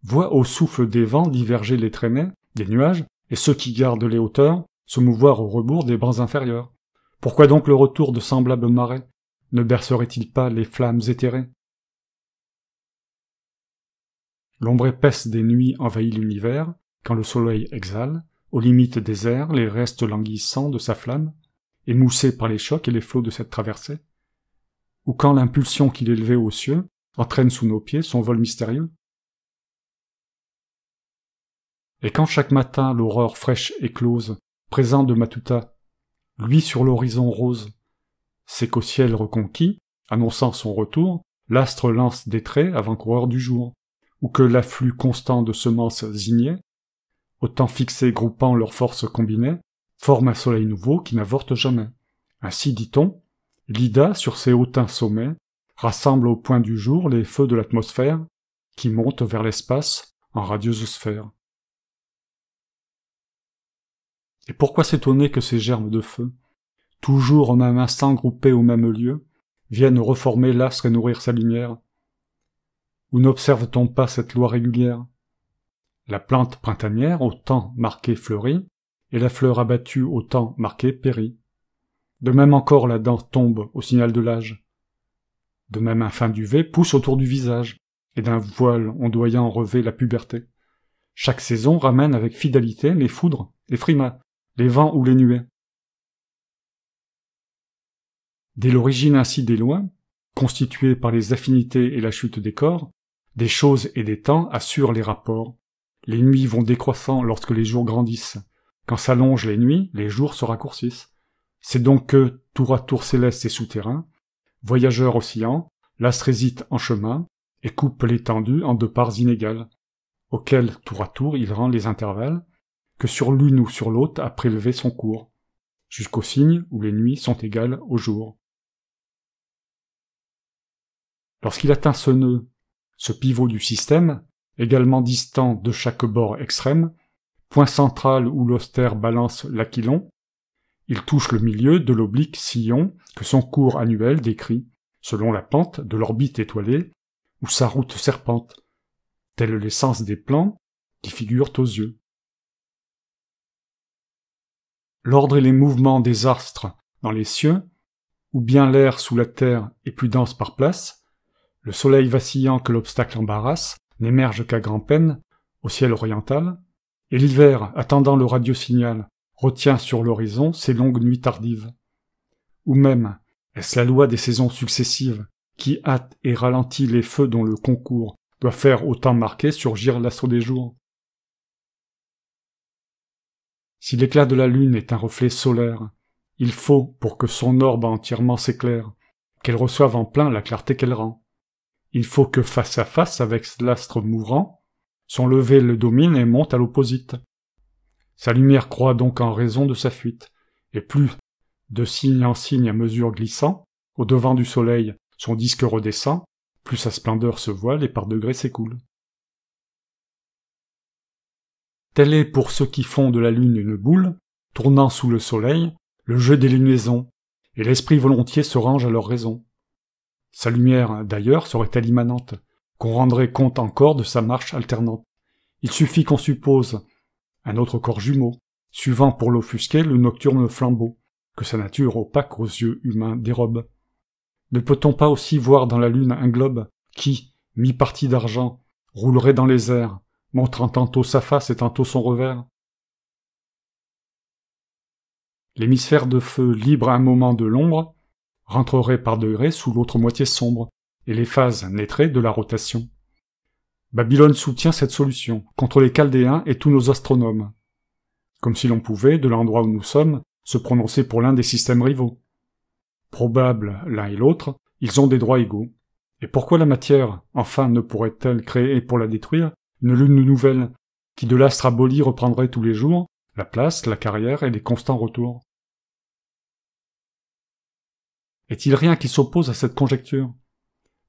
Voient au souffle des vents diverger les traînées, des nuages, et ceux qui gardent les hauteurs, se mouvoir au rebours des bancs inférieurs. Pourquoi donc le retour de semblables marées ne bercerait-il pas les flammes éthérées? L'ombre épaisse des nuits envahit l'univers, quand le soleil exhale, aux limites des airs, les restes languissants de sa flamme, émoussés par les chocs et les flots de cette traversée, ou quand l'impulsion qu'il élevait aux cieux entraîne sous nos pieds son vol mystérieux. Et quand chaque matin l'aurore fraîche éclose, présent de Matuta, lui sur l'horizon rose, c'est qu'au ciel reconquis, annonçant son retour, l'astre lance des traits avant-coureurs du jour, ou que l'afflux constant de semences ignées, au temps fixé groupant leurs forces combinées, forme un soleil nouveau qui n'avorte jamais. Ainsi, dit-on, l'Ida, sur ses hautains sommets, rassemble au point du jour les feux de l'atmosphère, qui montent vers l'espace en radieuses sphères. Et pourquoi s'étonner que ces germes de feu, toujours au même instant groupés au même lieu, viennent reformer l'astre et nourrir sa lumière? Ou n'observe-t-on pas cette loi régulière? La plante printanière au temps marqué fleurit, et la fleur abattue au temps marqué périt. De même encore la dent tombe au signal de l'âge. De même un fin duvet pousse autour du visage, et d'un voile ondoyant revêt la puberté. Chaque saison ramène avec fidélité les foudres, les frimas, les vents ou les nuées. Dès l'origine ainsi des lois, constituées par les affinités et la chute des corps, des choses et des temps assurent les rapports. Les nuits vont décroissant lorsque les jours grandissent. Quand s'allongent les nuits, les jours se raccourcissent. C'est donc que, tour à tour céleste et souterrain, voyageur oscillant, l'astre hésite en chemin et coupe l'étendue en deux parts inégales, auxquelles, tour à tour, il rend les intervalles, que sur l'une ou sur l'autre a prélevé son cours, jusqu'au signe où les nuits sont égales au jour. Lorsqu'il atteint ce nœud, ce pivot du système, également distant de chaque bord extrême, point central où l'austère balance l'aquilon, il touche le milieu de l'oblique sillon que son cours annuel décrit, selon la pente de l'orbite étoilée, ou sa route serpente, tels les sens des plans qui figurent aux yeux. L'ordre et les mouvements des astres dans les cieux, ou bien l'air sous la terre est plus dense par place, le soleil vacillant que l'obstacle embarrasse n'émerge qu'à grand-peine au ciel oriental, et l'hiver, attendant le radiosignal, retient sur l'horizon ses longues nuits tardives. Ou même, est-ce la loi des saisons successives qui hâte et ralentit les feux dont le concours doit faire au temps marqué surgir l'astre des jours? Si l'éclat de la lune est un reflet solaire, il faut, pour que son orbe entièrement s'éclaire, qu'elle reçoive en plein la clarté qu'elle rend. Il faut que face à face avec l'astre mourant, son lever le domine et monte à l'opposite. Sa lumière croît donc en raison de sa fuite, et plus, de signe en signe à mesure glissant, au devant du soleil, son disque redescend, plus sa splendeur se voile et par degrés s'écoule. Tel est pour ceux qui font de la lune une boule, tournant sous le soleil, le jeu des lunaisons, et l'esprit volontiers se range à leur raison. Sa lumière, d'ailleurs, serait-elle immanente, qu'on rendrait compte encore de sa marche alternante. Il suffit qu'on suppose un autre corps jumeau, suivant pour l'offusquer le nocturne flambeau, que sa nature opaque aux yeux humains dérobe. Ne peut-on pas aussi voir dans la lune un globe qui, mi-parti d'argent, roulerait dans les airs, montrant tantôt sa face et tantôt son revers. L'hémisphère de feu, libre à un moment de l'ombre, rentrerait par degrés sous l'autre moitié sombre, et les phases naîtraient de la rotation. Babylone soutient cette solution, contre les Chaldéens et tous nos astronomes. Comme si l'on pouvait, de l'endroit où nous sommes, se prononcer pour l'un des systèmes rivaux. Probables l'un et l'autre, ils ont des droits égaux. Et pourquoi la matière, enfin, ne pourrait-elle créer pour la détruire une lune nouvelle, qui de l'astre aboli reprendrait tous les jours la place, la carrière et les constants retours? Est-il rien qui s'oppose à cette conjecture?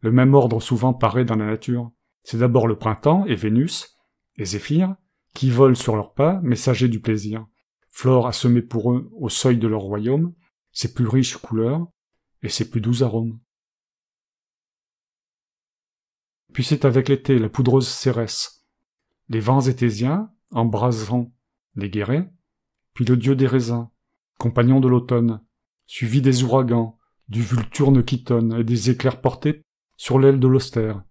Le même ordre souvent paraît dans la nature. C'est d'abord le printemps et Vénus, et Zéphyr, qui volent sur leurs pas, messagers du plaisir. Flore a semé pour eux, au seuil de leur royaume, ses plus riches couleurs et ses plus doux arômes. Puis c'est avec l'été la poudreuse Cérès, les vents étésiens, embrasant les guérets, puis le dieu des raisins, compagnon de l'automne, suivi des ouragans, du vulturne qui tonne et des éclairs portés sur l'aile de l'austère.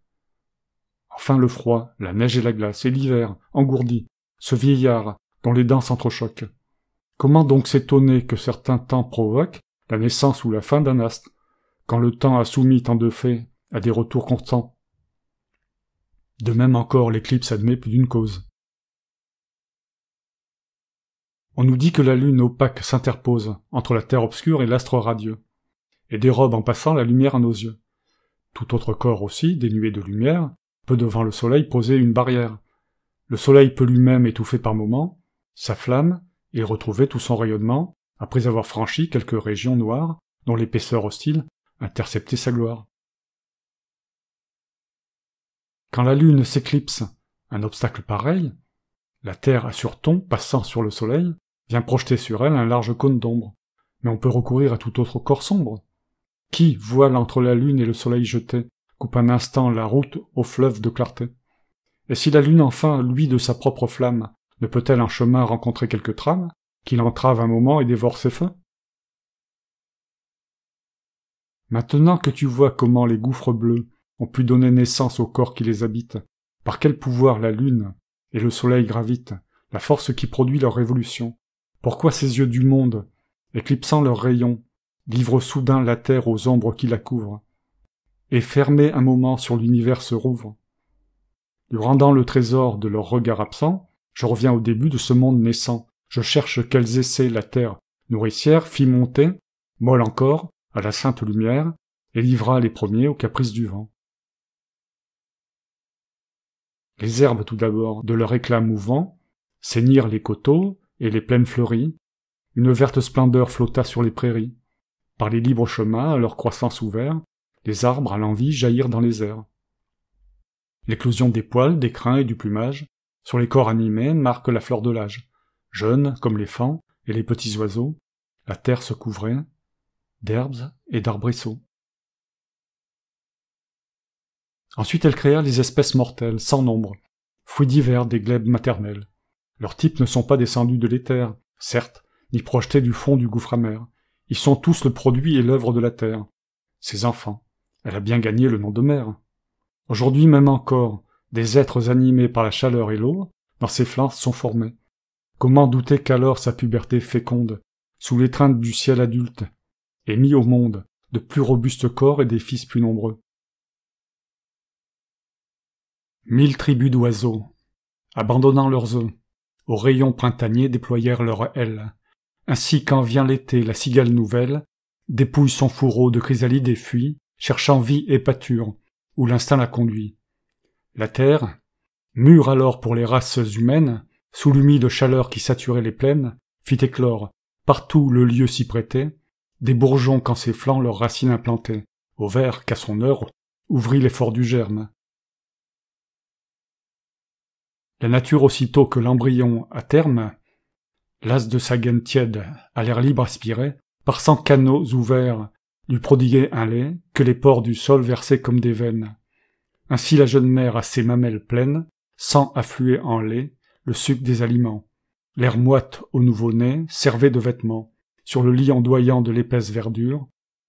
Enfin le froid, la neige et la glace, et l'hiver, engourdi, ce vieillard dont les dents s'entrechoquent. Comment donc s'étonner que certains temps provoquent la naissance ou la fin d'un astre, quand le temps a soumis tant de faits à des retours constants? De même encore l'éclipse admet plus d'une cause. On nous dit que la lune opaque s'interpose entre la terre obscure et l'astre radieux, et dérobe en passant la lumière à nos yeux. Tout autre corps aussi, dénué de lumière, peut devant le soleil poser une barrière. Le soleil peut lui-même étouffer par moments sa flamme et retrouver tout son rayonnement après avoir franchi quelques régions noires dont l'épaisseur hostile interceptait sa gloire. Quand la lune s'éclipse, un obstacle pareil, la terre assure-t-on, passant sur le soleil, vient projeter sur elle un large cône d'ombre, mais on peut recourir à tout autre corps sombre. Qui, voile entre la lune et le soleil jeté, coupe un instant la route au fleuve de clarté? Et si la lune enfin, lui de sa propre flamme, ne peut-elle en chemin rencontrer quelque trame, qui l'entrave un moment et dévore ses feux? Maintenant que tu vois comment les gouffres bleus ont pu donner naissance au corps qui les habite, par quel pouvoir la lune et le soleil gravitent, la force qui produit leur révolution, pourquoi ces yeux du monde, éclipsant leurs rayons, livrent soudain la terre aux ombres qui la couvrent, et fermés un moment sur l'univers se rouvrent. Lui rendant le trésor de leur regard absent, je reviens au début de ce monde naissant, je cherche quels essais la terre nourricière fit monter, molle encore, à la sainte lumière, et livra les premiers aux caprices du vent. Les herbes tout d'abord, de leur éclat mouvant, ceignirent les coteaux et les plaines fleuries, une verte splendeur flotta sur les prairies. Par les libres chemins, à leur croissance ouvert, les arbres à l'envi jaillirent dans les airs. L'éclosion des poils, des crins et du plumage, sur les corps animés, marque la fleur de l'âge. Jeunes, comme les faons et les petits oiseaux, la terre se couvrait d'herbes et d'arbrisseaux. Ensuite elle créa les espèces mortelles, sans nombre, fruits divers des glèbes maternelles. Leurs types ne sont pas descendus de l'éther, certes, ni projetés du fond du gouffre amer. Ils sont tous le produit et l'œuvre de la terre. Ses enfants, elle a bien gagné le nom de mère. Aujourd'hui même encore, des êtres animés par la chaleur et l'eau, dans ses flancs sont formés. Comment douter qu'alors sa puberté féconde, sous l'étreinte du ciel adulte, ait mis au monde de plus robustes corps et des fils plus nombreux. 1000 tribus d'oiseaux, abandonnant leurs œufs, aux rayons printaniers déployèrent leurs ailes. Ainsi quand vient l'été, la cigale nouvelle dépouille son fourreau de chrysalide et fuit, cherchant vie et pâture, où l'instinct la conduit. La terre, mûre alors pour les races humaines, sous l'humide chaleur qui saturait les plaines, fit éclore, partout le lieu s'y prêtait, des bourgeons qu'en ses flancs leurs racines implantaient, au vert qu'à son heure ouvrit l'effort du germe. La nature aussitôt que l'embryon, à terme, las de sa gaine tiède, à l'air libre aspirait, par 100 canaux ouverts, lui prodiguait un lait, que les pores du sol versaient comme des veines. Ainsi la jeune mère à ses mamelles pleines, sent affluer en lait le suc des aliments. L'air moite au nouveau-né servait de vêtements. Sur le lit ondoyant de l'épaisse verdure,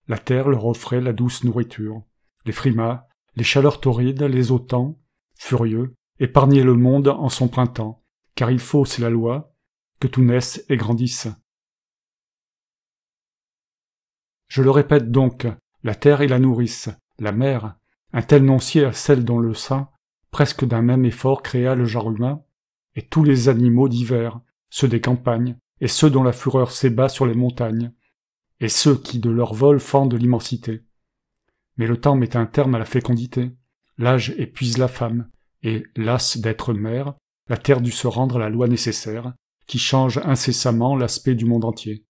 la terre leur offrait la douce nourriture. Les frimas, les chaleurs torrides, les autans, furieux, épargner le monde en son printemps, car il faut, c'est la loi, que tout naisse et grandisse. Je le répète donc, la terre est la nourrice, la mère, un tel noncier à celle dont le sein, presque d'un même effort, créa le genre humain, et tous les animaux divers, ceux des campagnes, et ceux dont la fureur s'ébat sur les montagnes, et ceux qui de leur vol fendent l'immensité. Mais le temps met un terme à la fécondité, l'âge épuise la femme, et, lasse d'être mère, la terre dut se rendre à la loi nécessaire, qui change incessamment l'aspect du monde entier.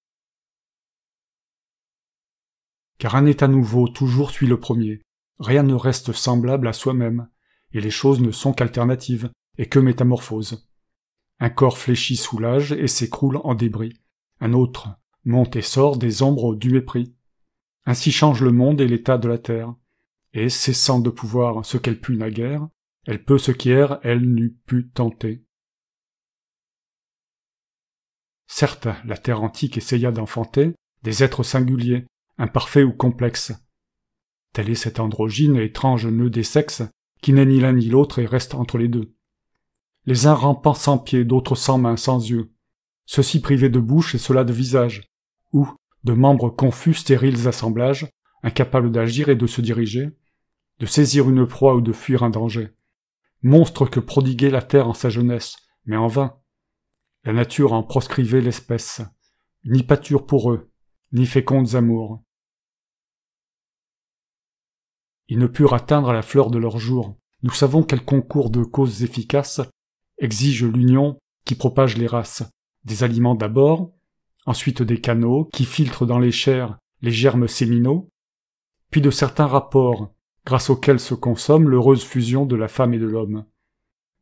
Car un état nouveau toujours suit le premier, rien ne reste semblable à soi-même, et les choses ne sont qu'alternatives, et que métamorphoses. Un corps fléchit sous l'âge et s'écroule en débris, un autre monte et sort des ombres du mépris. Ainsi change le monde et l'état de la terre, et, cessant de pouvoir ce qu'elle put naguère, elle peut ce qu'hier elle n'eût pu tenter. Certes, la terre antique essaya d'enfanter des êtres singuliers, imparfaits ou complexes. Tel est cet androgyne et étrange nœud des sexes, qui n'est ni l'un ni l'autre et reste entre les deux. Les uns rampant sans pieds, d'autres sans mains, sans yeux, ceux-ci privés de bouche et ceux-là de visage, ou, de membres confus, stériles assemblages, incapables d'agir et de se diriger, de saisir une proie ou de fuir un danger. Monstres que prodiguait la terre en sa jeunesse, mais en vain. La nature en proscrivait l'espèce, ni pâture pour eux, ni fécondes amours. Ils ne purent atteindre la fleur de leur jour. Nous savons quel concours de causes efficaces exige l'union qui propage les races, des aliments d'abord, ensuite des canaux qui filtrent dans les chairs les germes séminaux, puis de certains rapports grâce auxquels se consomme l'heureuse fusion de la femme et de l'homme,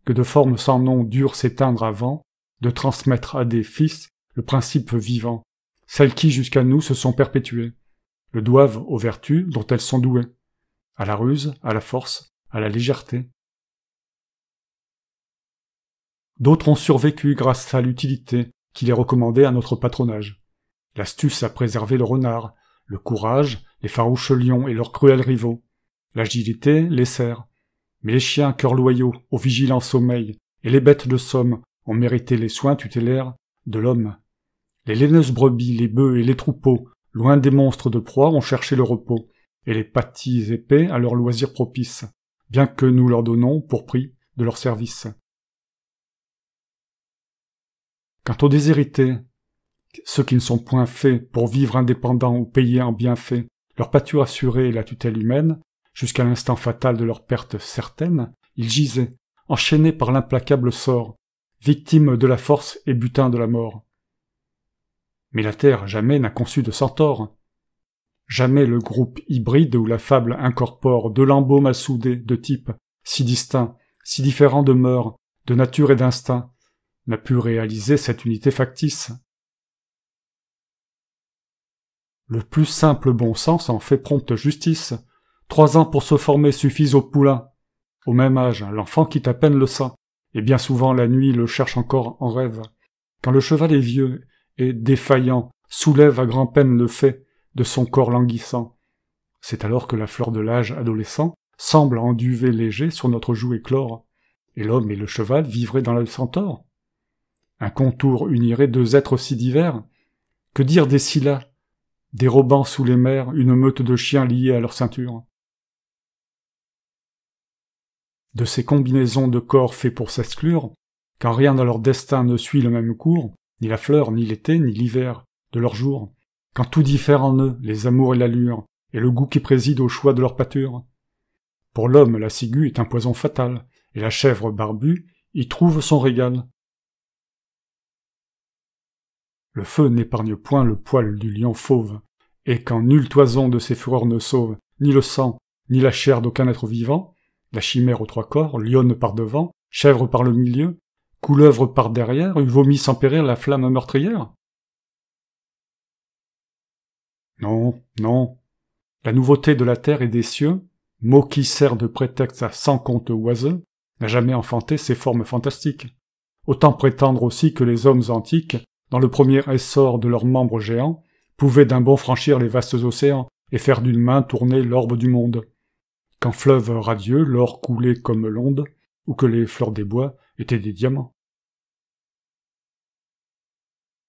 que de formes sans nom durent s'éteindre avant de transmettre à des fils le principe vivant, celles qui jusqu'à nous se sont perpétuées, le doivent aux vertus dont elles sont douées, à la ruse, à la force, à la légèreté. D'autres ont survécu grâce à l'utilité qui les recommandait à notre patronage. L'astuce a préservé le renard, le courage, les farouches lions et leurs cruels rivaux, l'agilité, les cerfs. Mais les chiens, cœurs loyaux, au vigilant sommeil, et les bêtes de somme ont mérité les soins tutélaires de l'homme. Les laineuses brebis, les bœufs et les troupeaux, loin des monstres de proie, ont cherché le repos, et les pâtis épais à leurs loisirs propices, bien que nous leur donnons, pour prix, de leur service. Quant aux déshérités, ceux qui ne sont point faits pour vivre indépendants ou payer en bienfaits leur pâture assurée et la tutelle humaine, jusqu'à l'instant fatal de leur perte certaine, ils gisaient, enchaînés par l'implacable sort, victimes de la force et butin de la mort. Mais la terre jamais n'a conçu de centaure. Jamais le groupe hybride où la fable incorpore deux lambeaux mal soudés de types si distincts, si différents de mœurs, de nature et d'instinct, n'a pu réaliser cette unité factice. Le plus simple bon sens en fait prompte justice. 3 ans pour se former suffisent au poulain. Au même âge, l'enfant quitte à peine le sein, et bien souvent la nuit le cherche encore en rêve. Quand le cheval est vieux et, défaillant, soulève à grand-peine le fait de son corps languissant, c'est alors que la fleur de l'âge adolescent semble en duvet léger sur notre joue éclore, et l'homme et le cheval vivraient dans le centaure. Un contour unirait 2 êtres si divers. Que dire des Scylla, dérobant sous les mers une meute de chiens liés à leur ceinture? De ces combinaisons de corps faits pour s'exclure, quand rien dans leur destin ne suit le même cours, ni la fleur, ni l'été, ni l'hiver, de leur jour, quand tout diffère en eux, les amours et l'allure, et le goût qui préside au choix de leur pâture. Pour l'homme, la ciguë est un poison fatal, et la chèvre barbue y trouve son régal. Le feu n'épargne point le poil du lion fauve, et quand nulle toison de ses fureurs ne sauve ni le sang, ni la chair d'aucun être vivant, la chimère aux 3 corps, lionne par devant, chèvre par le milieu, couleuvre par derrière, eût vomi sans périr la flamme meurtrière? Non, non. La nouveauté de la terre et des cieux, mot qui sert de prétexte à 100 contes oiseux, n'a jamais enfanté ces formes fantastiques. Autant prétendre aussi que les hommes antiques, dans le premier essor de leurs membres géants, pouvaient d'un bond franchir les vastes océans et faire d'une main tourner l'orbe du monde. Qu'en fleuve radieux l'or coulait comme l'onde, ou que les fleurs des bois étaient des diamants.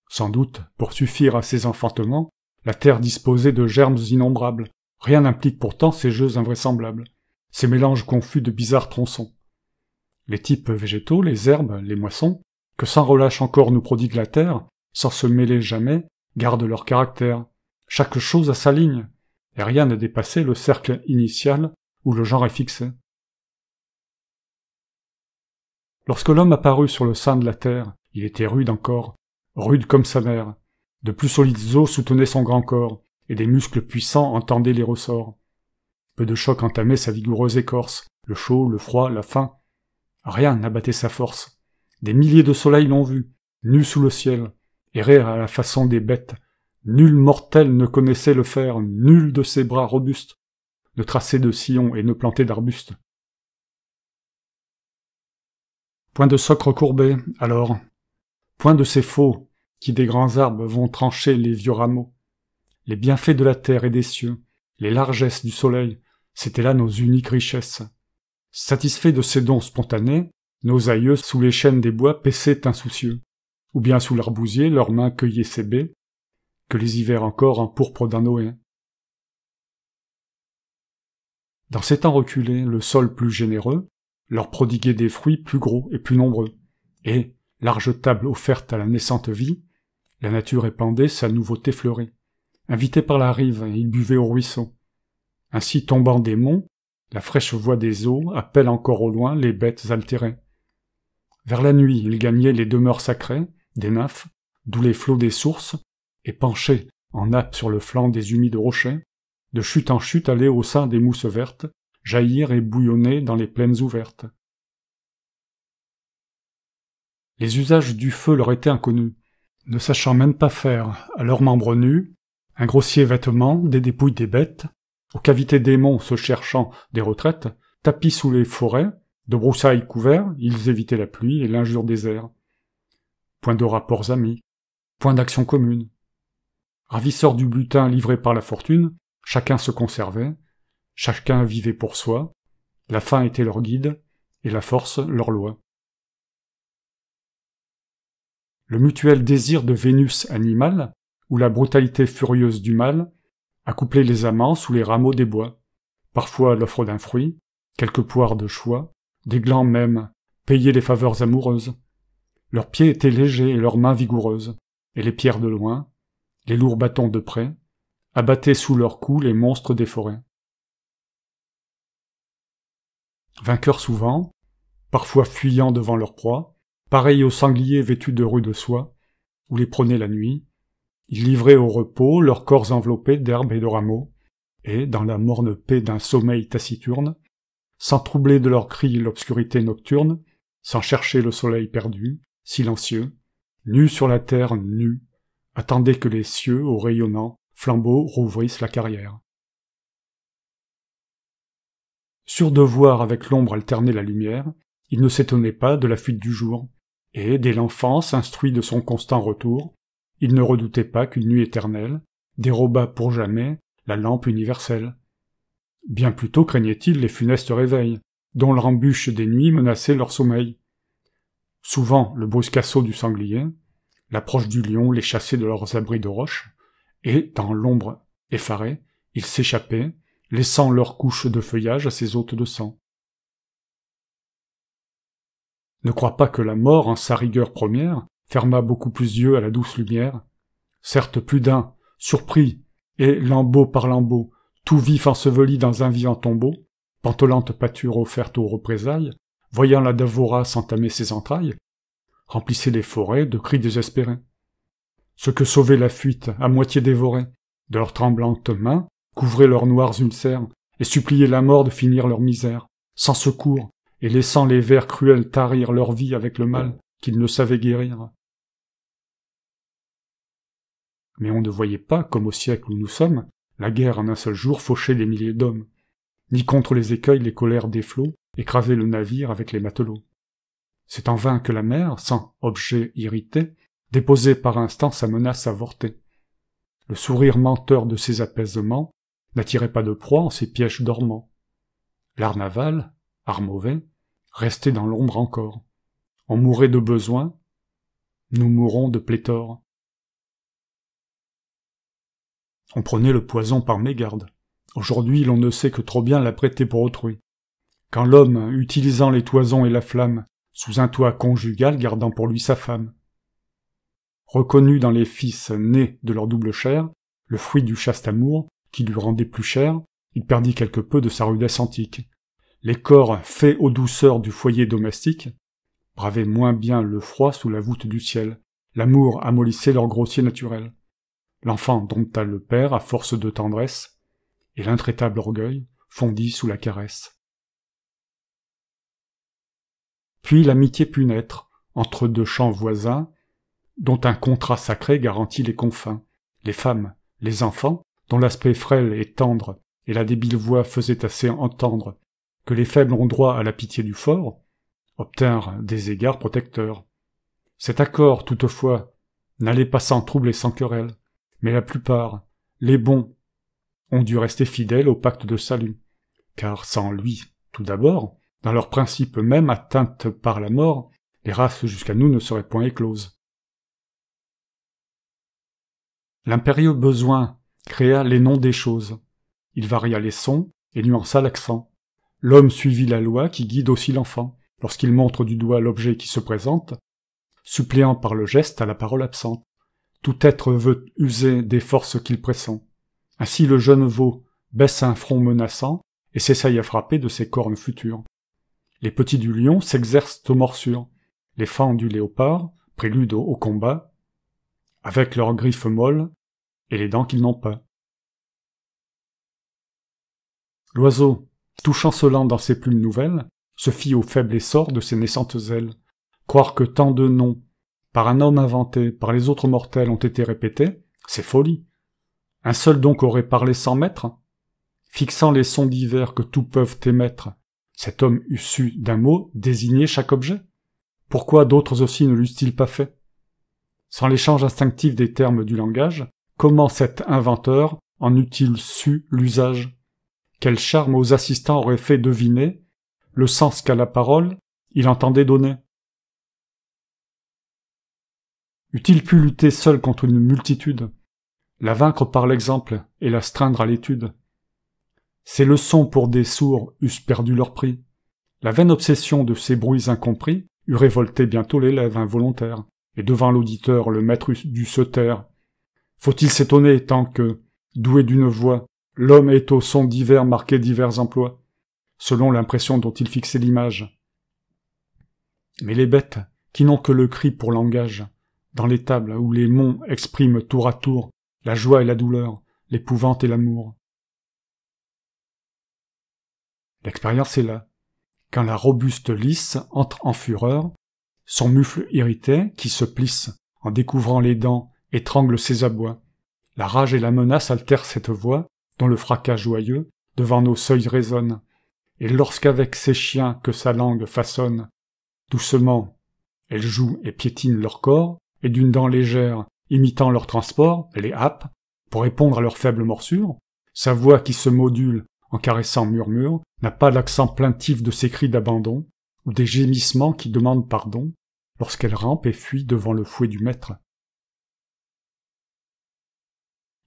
Sans doute, pour suffire à ces enfantements, la terre disposait de germes innombrables. Rien n'implique pourtant ces jeux invraisemblables, ces mélanges confus de bizarres tronçons. Les types végétaux, les herbes, les moissons, que sans relâche encore nous prodigue la terre, sans se mêler jamais, gardent leur caractère. Chaque chose a sa ligne, et rien n'a dépassé le cercle initial où le genre est fixé. Lorsque l'homme apparut sur le sein de la terre, il était rude encore, rude comme sa mère. De plus solides os soutenaient son grand corps, et des muscles puissants entendaient les ressorts. Peu de chocs entamaient sa vigoureuse écorce, le chaud, le froid, la faim. Rien n'abattait sa force. Des milliers de soleils l'ont vu, nus sous le ciel, errer à la façon des bêtes. Nul mortel ne connaissait le faire, nul de ses bras robustes ne traçait de sillons et ne plantait d'arbustes. Point de socre courbé, alors, point de ces faux qui des grands arbres vont trancher les vieux rameaux. Les bienfaits de la terre et des cieux, les largesses du soleil, c'étaient là nos uniques richesses. Satisfaits de ces dons spontanés, nos aïeux sous les chênes des bois paissaient insoucieux, ou bien sous l'arbousier leurs mains cueillaient ces baies, que les hivers encore empourprent dans Noé. Dans ces temps reculés, le sol plus généreux leur prodiguait des fruits plus gros et plus nombreux, et, large table offerte à la naissante vie, la nature épandait sa nouveauté fleurie. Invité par la rive, il buvait au ruisseau. Ainsi tombant des monts, la fraîche voix des eaux appelle encore au loin les bêtes altérées. Vers la nuit, il gagnait les demeures sacrées, des nymphes, d'où les flots des sources, et penché en nappe sur le flanc des humides rochers, de chute en chute allait au sein des mousses vertes, jaillir et bouillonner dans les plaines ouvertes. Les usages du feu leur étaient inconnus, ne sachant même pas faire, à leurs membres nus, un grossier vêtement des dépouilles des bêtes, aux cavités des monts se cherchant des retraites, tapis sous les forêts, de broussailles couverts, ils évitaient la pluie et l'injure des airs. Point de rapports amis, point d'action commune. Ravisseurs du butin livré par la fortune, chacun se conservait, chacun vivait pour soi, la faim était leur guide, et la force leur loi. Le mutuel désir de Vénus animale, ou la brutalité furieuse du mal, accouplait les amants sous les rameaux des bois, parfois l'offre d'un fruit, quelques poires de choix, des glands même, payaient les faveurs amoureuses. Leurs pieds étaient légers et leurs mains vigoureuses, et les pierres de loin, les lourds bâtons de près, abattaient sous leurs coups les monstres des forêts. Vainqueurs souvent, parfois fuyant devant leur proie, pareils aux sangliers vêtus de rude soie, ou les prenaient la nuit, ils livraient au repos leurs corps enveloppés d'herbes et de rameaux, et, dans la morne paix d'un sommeil taciturne, sans troubler de leurs cris l'obscurité nocturne, sans chercher le soleil perdu, silencieux, nus sur la terre, nus, attendaient que les cieux, au rayonnant flambeau, rouvrissent la carrière. Sûrs de voir avec l'ombre alterner la lumière, ils ne s'étonnaient pas de la fuite du jour, et, dès l'enfance instruit de son constant retour, ils ne redoutaient pas qu'une nuit éternelle dérobât pour jamais la lampe universelle. Bien plutôt craignaient-ils les funestes réveils, dont l'embûche des nuits menaçait leur sommeil. Souvent le brusque assaut du sanglier, l'approche du lion les chassait de leurs abris de roches, et, dans l'ombre effarée, ils s'échappaient, laissant leurs couches de feuillage à ces hôtes de sang. Ne crois pas que la mort, en sa rigueur première, ferma beaucoup plus yeux à la douce lumière. Certes plus d'un, surpris, et, lambeau par lambeau, tout vif enseveli dans un vivant tombeau, pantelante pâture offerte aux représailles, voyant la dave vorace entamer ses entrailles, remplissait les forêts de cris désespérés. Ceux que sauvait la fuite, à moitié dévorés, de leurs tremblantes mains, couvraient leurs noirs ulcères, et suppliaient la mort de finir leur misère, sans secours, et laissant les vers cruels tarir leur vie avec le mal qu'ils ne savaient guérir. Mais on ne voyait pas, comme au siècle où nous sommes, la guerre en un seul jour faucher des milliers d'hommes, ni contre les écueils les colères des flots écraser le navire avec les matelots. C'est en vain que la mer, sans objet irrité, déposait par instant sa menace avortée. Le sourire menteur de ses apaisements n'attirait pas de proie en ses pièges dormants. L'art naval, art mauvais, restés dans l'ombre encore. On mourait de besoin, nous mourrons de pléthore. On prenait le poison par mégarde. Aujourd'hui, l'on ne sait que trop bien l'apprêter pour autrui. Quand l'homme, utilisant les toisons et la flamme, sous un toit conjugal gardant pour lui sa femme. Reconnu dans les fils nés de leur double chair, le fruit du chaste amour, qui lui rendait plus cher, il perdit quelque peu de sa rudesse antique. Les corps faits aux douceurs du foyer domestique bravaient moins bien le froid sous la voûte du ciel. L'amour amollissait leur grossier naturel. L'enfant dompta le père à force de tendresse, et l'intraitable orgueil fondit sous la caresse. Puis l'amitié put naître, entre deux champs voisins, dont un contrat sacré garantit les confins. Les femmes, les enfants, dont l'aspect frêle et tendre, et la débile voix faisait assez entendre que les faibles ont droit à la pitié du fort, obtinrent des égards protecteurs. Cet accord, toutefois, n'allait pas sans trouble et sans querelle, mais la plupart, les bons, ont dû rester fidèles au pacte de salut, car sans lui, tout d'abord, dans leurs principes même atteintes par la mort, les races jusqu'à nous ne seraient point écloses. L'impérieux besoin créa les noms des choses. Il varia les sons et nuança l'accent. L'homme suivit la loi qui guide aussi l'enfant, lorsqu'il montre du doigt l'objet qui se présente, suppléant par le geste à la parole absente. Tout être veut user des forces qu'il pressent. Ainsi le jeune veau baisse un front menaçant et s'essaye à frapper de ses cornes futures. Les petits du lion s'exercent aux morsures. Les fans du léopard préludent au combat, avec leurs griffes molles et les dents qu'ils n'ont pas. L'oiseau, tout chancelant dans ses plumes nouvelles, se fie au faible essor de ses naissantes ailes. Croire que tant de noms, par un homme inventé, par les autres mortels ont été répétés, c'est folie. Un seul donc aurait parlé sans maître, fixant les sons divers que tous peuvent émettre. Cet homme eût su d'un mot désigner chaque objet. Pourquoi d'autres aussi ne l'eussent-ils pas fait? Sans l'échange instinctif des termes du langage, comment cet inventeur en eût-il su l'usage? Quel charme aux assistants aurait fait deviner le sens qu'à la parole il entendait donner? Eût-il pu lutter seul contre une multitude, la vaincre par l'exemple et la streindre à l'étude? Ces leçons pour des sourds eussent perdu leur prix. La vaine obsession de ces bruits incompris eût révolté bientôt l'élève involontaire, et devant l'auditeur le maître dut se taire. Faut-il s'étonner tant que, doué d'une voix, l'homme est aux sons divers marqué divers emplois, selon l'impression dont il fixait l'image? Mais les bêtes, qui n'ont que le cri pour langage, dans les tables où les monts expriment tour à tour la joie et la douleur, l'épouvante et l'amour. L'expérience est là. Quand la robuste lisse entre en fureur, son mufle irrité, qui se plisse, en découvrant les dents, étrangle ses abois. La rage et la menace altèrent cette voix, dont le fracas joyeux, devant nos seuils résonne. Et lorsqu'avec ces chiens que sa langue façonne, doucement, elle joue et piétine leur corps, et d'une dent légère, imitant leur transport, les happe, pour répondre à leurs faibles morsures, sa voix qui se module, en caressant murmure, n'a pas l'accent plaintif de ses cris d'abandon, ou des gémissements qui demandent pardon, lorsqu'elle rampe et fuit devant le fouet du maître.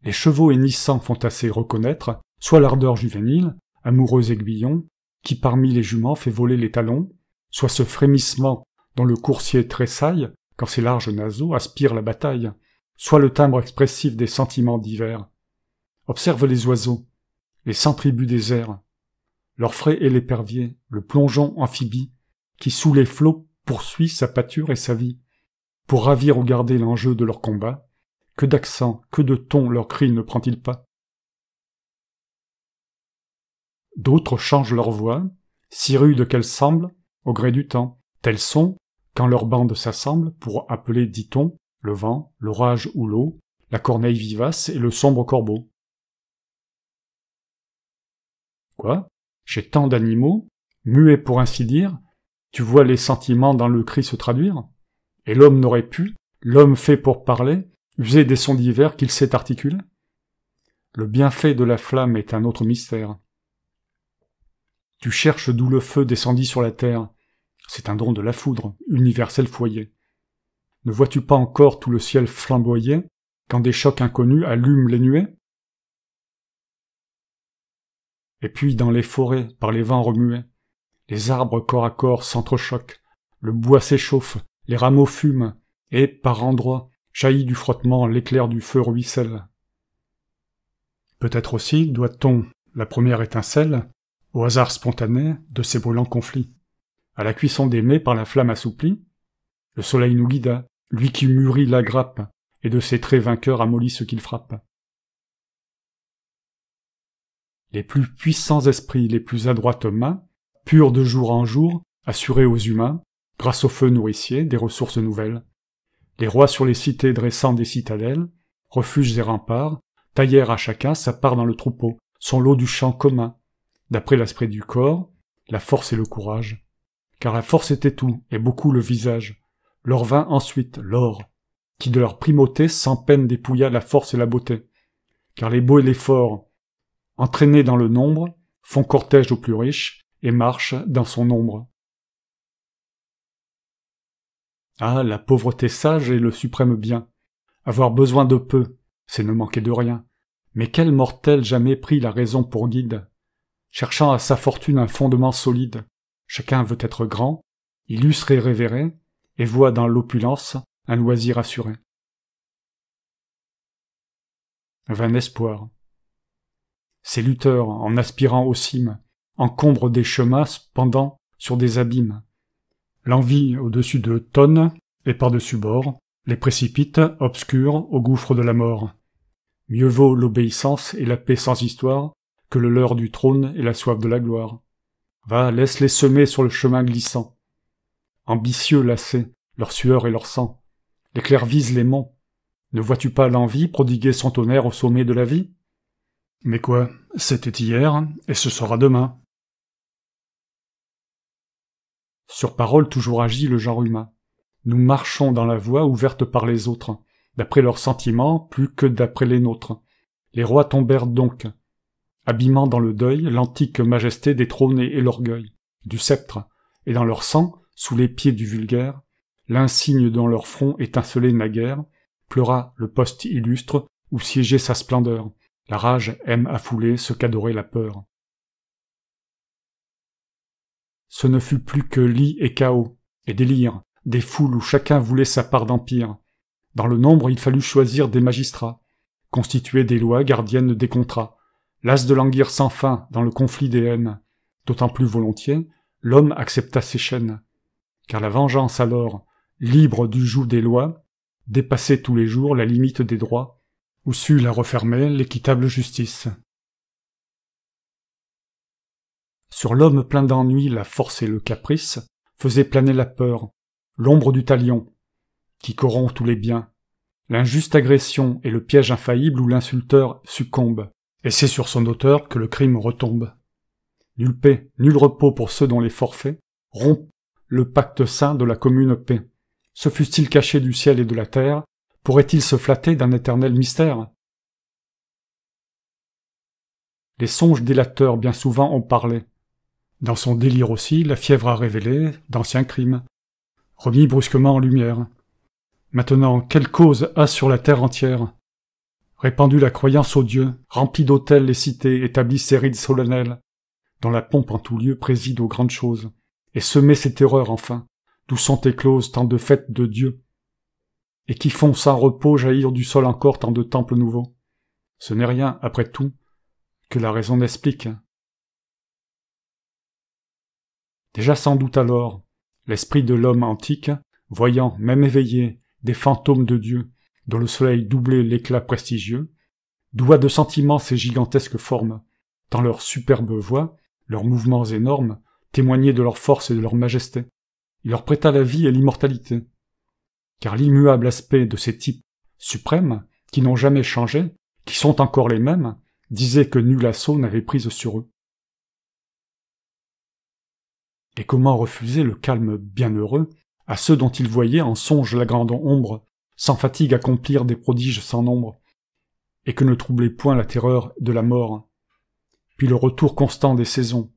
Les chevaux hennissants font assez reconnaître, soit l'ardeur juvénile, amoureux aiguillon, qui parmi les juments fait voler les talons, soit ce frémissement dont le coursier tressaille quand ses larges naseaux aspirent la bataille, soit le timbre expressif des sentiments divers. Observe les oiseaux, les centribus des airs, l'orfraie et l'épervier, le plongeon amphibie, qui sous les flots poursuit sa pâture et sa vie. Pour ravir ou garder l'enjeu de leur combat, que d'accent, que de ton leur cri ne prend-il pas? D'autres changent leur voix, si rudes qu'elles semblent, au gré du temps. Tels sont, quand leurs bandes s'assemblent pour appeler, dit-on, le vent, l'orage ou l'eau, la corneille vivace et le sombre corbeau. Quoi? Chez tant d'animaux, muets pour ainsi dire, tu vois les sentiments dans le cri se traduire? Et l'homme n'aurait pu, l'homme fait pour parler, user des sons divers qu'il sait articuler? Le bienfait de la flamme est un autre mystère. Tu cherches d'où le feu descendit sur la terre, C'est un don de la foudre, universel foyer. Ne vois-tu pas encore tout le ciel flamboyer, quand des chocs inconnus allument les nuées? Et puis dans les forêts, par les vents remués, les arbres corps à corps s'entrechoquent, le bois s'échauffe, les rameaux fument, et, par endroits, jaillit du frottement l'éclair du feu ruisselle. Peut-être aussi doit-on la première étincelle au hasard spontané de ces brûlants conflits, à la cuisson des mets par la flamme assouplie. Le soleil nous guida, lui qui mûrit la grappe, et de ses traits vainqueurs amollit ce qu'il frappe. Les plus puissants esprits, les plus adroites mains, purs de jour en jour, assurés aux humains, grâce au feu nourricier, des ressources nouvelles. Les rois sur les cités dressant des citadelles, refuges et remparts, taillèrent à chacun sa part dans le troupeau, son lot du champ commun, d'après l'aspect du corps, la force et le courage. Car la force était tout, et beaucoup le visage. Leur vint ensuite l'or, qui de leur primauté sans peine dépouilla la force et la beauté. Car les beaux et les forts, entraînés dans le nombre, font cortège aux plus riches, et marchent dans son ombre. Ah, la pauvreté sage est le suprême bien. Avoir besoin de peu, c'est ne manquer de rien. Mais quel mortel jamais prit la raison pour guide? Cherchant à sa fortune un fondement solide, chacun veut être grand, illustre et révéré, et voit dans l'opulence un loisir assuré. Vain espoir. Ces lutteurs, en aspirant aux cimes, encombrent des chemins pendant sur des abîmes. L'envie au-dessus de tonnes et par-dessus bord les précipite, obscurs, au gouffre de la mort. Mieux vaut l'obéissance et la paix sans histoire que le leurre du trône et la soif de la gloire. Va, laisse-les semer sur le chemin glissant. Ambitieux lassés, leur sueur et leur sang. L'éclair vise les monts. Ne vois-tu pas l'envie prodiguer son tonnerre au sommet de la vie? Mais quoi, c'était hier, et ce sera demain. Sur parole toujours agit le genre humain. Nous marchons dans la voie ouverte par les autres, d'après leurs sentiments plus que d'après les nôtres. Les rois tombèrent donc, abîmant dans le deuil l'antique majesté des trônes et l'orgueil, du sceptre, et dans leur sang, sous les pieds du vulgaire, l'insigne dont leur front étincelait naguère, pleura le poste illustre où siégeait sa splendeur. La rage aime à fouler ce qu'adorait la peur. Ce ne fut plus que lit et chaos, et délire, des foules où chacun voulait sa part d'empire. Dans le nombre, il fallut choisir des magistrats, constituer des lois gardiennes des contrats, las de languir sans fin dans le conflit des haines. D'autant plus volontiers, l'homme accepta ses chaînes. Car la vengeance alors, libre du joug des lois, dépassait tous les jours la limite des droits, où sut la refermer l'équitable justice. Sur l'homme plein d'ennui, la force et le caprice faisaient planer la peur, l'ombre du talion, qui corrompt tous les biens, l'injuste agression et le piège infaillible où l'insulteur succombe, et c'est sur son auteur que le crime retombe. Nulle paix, nul repos pour ceux dont les forfaits rompent le pacte saint de la commune paix. Se fussent-ils cachés du ciel et de la terre, pourraient-ils se flatter d'un éternel mystère? Les songes délateurs bien souvent ont parlé. Dans son délire aussi, la fièvre a révélé d'anciens crimes, remis brusquement en lumière. Maintenant, quelle cause a sur la terre entière répandu la croyance aux dieux, rempli d'autels les cités, établi ces rites solennels, dont la pompe en tout lieu préside aux grandes choses, et semé ces terreurs enfin, d'où sont écloses tant de fêtes de Dieu, et qui font sans repos jaillir du sol encore tant de temples nouveaux. Ce n'est rien, après tout, que la raison n'explique. Déjà sans doute alors, l'esprit de l'homme antique, voyant, même éveillé, des fantômes de Dieu, dont le soleil doublait l'éclat prestigieux, doua de sentiments ces gigantesques formes, tant leurs superbes voix, leurs mouvements énormes, témoignaient de leur force et de leur majesté. Il leur prêta la vie et l'immortalité. Car l'immuable aspect de ces types suprêmes, qui n'ont jamais changé, qui sont encore les mêmes, disait que nul assaut n'avait prise sur eux. Et comment refuser le calme bienheureux à ceux dont ils voyaient en songe la grande ombre, sans fatigue accomplir des prodiges sans nombre, et que ne troublait point la terreur de la mort, puis le retour constant des saisons,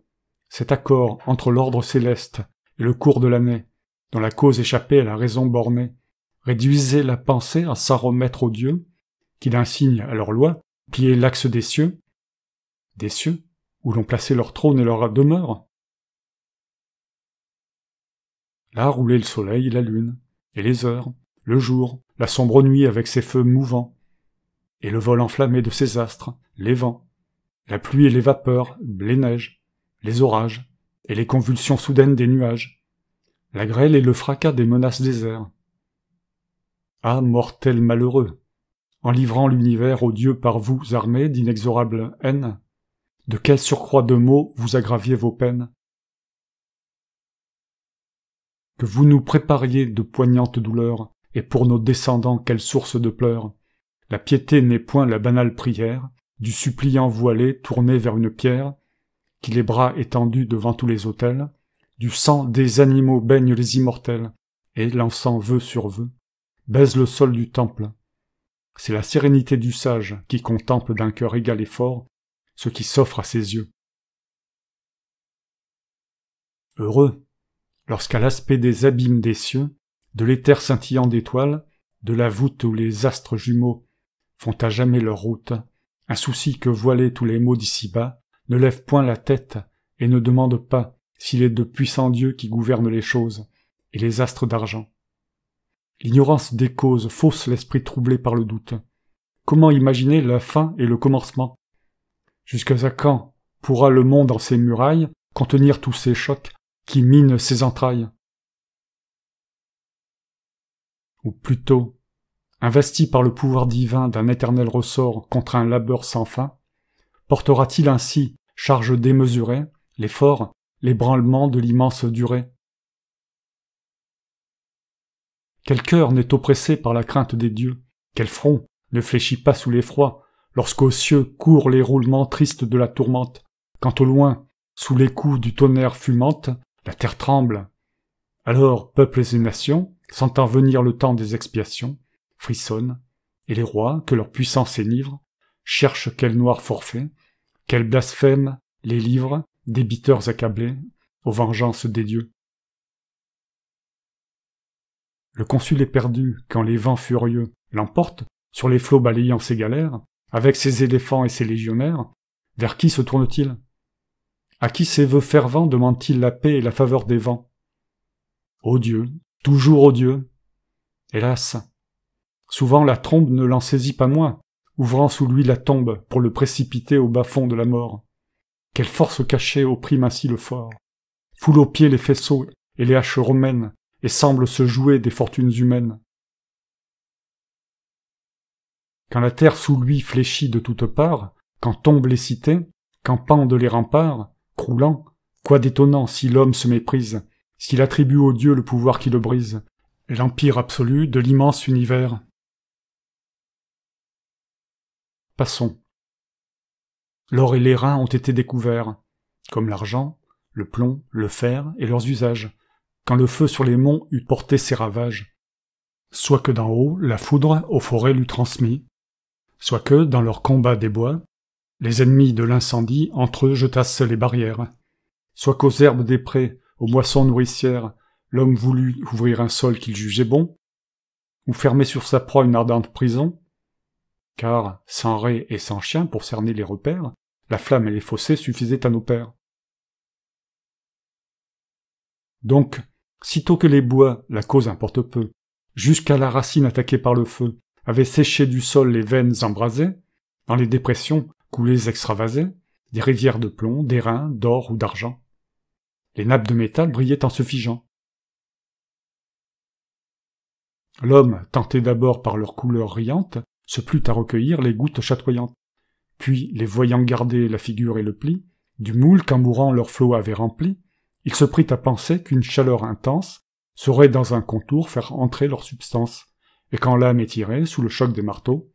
cet accord entre l'ordre céleste et le cours de l'année, dont la cause échappée à la raison bornée, réduisaient la pensée à s'en remettre aux dieux, qui d'un signe à leur loi pliaient l'axe des cieux, où l'on plaçait leur trône et leur demeure. Là roulaient le soleil et la lune, et les heures, le jour, la sombre nuit avec ses feux mouvants, et le vol enflammé de ses astres, les vents, la pluie et les vapeurs, les neiges, les orages, et les convulsions soudaines des nuages, la grêle et le fracas des menaces des airs. Ah, mortels malheureux, en livrant l'univers aux dieux par vous armés d'inexorables haines, de quel surcroît de maux vous aggraviez vos peines? Que vous nous prépariez de poignantes douleurs, et pour nos descendants quelle source de pleurs. La piété n'est point la banale prière du suppliant voilé tourné vers une pierre, qui les bras étendus devant tous les autels, du sang des animaux baigne les immortels, et, l'encens vœu sur vœu, baise le sol du temple. C'est la sérénité du sage qui contemple d'un cœur égal et fort ce qui s'offre à ses yeux. Heureux, lorsqu'à l'aspect des abîmes des cieux, de l'éther scintillant d'étoiles, de la voûte où les astres jumeaux font à jamais leur route, un souci que voilés tous les maux d'ici-bas ne lève point la tête et ne demande pas s'il est de puissants dieux qui gouvernent les choses et les astres d'argent. L'ignorance des causes fausse l'esprit troublé par le doute. Comment imaginer la fin et le commencement? Jusqu'à quand pourra le monde en ses murailles contenir tous ces chocs qui minent ses entrailles? Ou plutôt, investi par le pouvoir divin d'un éternel ressort contre un labeur sans fin, portera-t-il ainsi, charge démesurée, l'effort, l'ébranlement de l'immense durée? Quel cœur n'est oppressé par la crainte des dieux? Quel front ne fléchit pas sous l'effroi, lorsqu'aux cieux courent les roulements tristes de la tourmente, quand au loin, sous les coups du tonnerre fumante, la terre tremble? Alors peuples et nations, sentant venir le temps des expiations, frissonnent, et les rois, que leur puissance énivre, cherchent quel noir forfait, quel blasphème les livre, débiteurs accablés, aux vengeances des dieux. Le consul est perdu quand les vents furieux l'emportent, sur les flots balayant ses galères, avec ses éléphants et ses légionnaires. Vers qui se tourne-t-il? À qui ses vœux fervents demande-t-il la paix et la faveur des vents? Ô Dieu, toujours ô Dieu. Hélas, souvent la trombe ne l'en saisit pas moins, ouvrant sous lui la tombe pour le précipiter au bas-fond de la mort. Quelle force cachée opprime ainsi le fort, foule aux pieds les faisceaux et les haches romaines, et semble se jouer des fortunes humaines. Quand la terre sous lui fléchit de toutes parts, quand tombent les cités, quand pendent les remparts, croulant, quoi d'étonnant si l'homme se méprise, s'il attribue au Dieu le pouvoir qui le brise, et l'empire absolu de l'immense univers. Passons. L'or et l'airain ont été découverts, comme l'argent, le plomb, le fer et leurs usages, quand le feu sur les monts eut porté ses ravages, soit que d'en haut la foudre aux forêts l'eût transmis, soit que, dans leurs combats des bois, les ennemis de l'incendie entre eux jetassent les barrières, soit qu'aux herbes des prés, aux moissons nourricières, l'homme voulut ouvrir un sol qu'il jugeait bon, ou fermer sur sa proie une ardente prison, car, sans raies et sans chiens pour cerner les repères, la flamme et les fossés suffisaient à nos pères. Donc, sitôt que les bois, la cause importe peu, jusqu'à la racine attaquée par le feu, avaient séché du sol les veines embrasées, dans les dépressions coulées extravasées, des rivières de plomb, d'airain, d'or ou d'argent. Les nappes de métal brillaient en se figeant. L'homme, tenté d'abord par leur couleur riante, se plut à recueillir les gouttes chatoyantes. Puis, les voyant garder la figure et le pli, du moule qu'embourrant leur flot avait rempli, il se prit à penser qu'une chaleur intense saurait dans un contour faire entrer leur substance, et quand l'âme est tirée sous le choc des marteaux,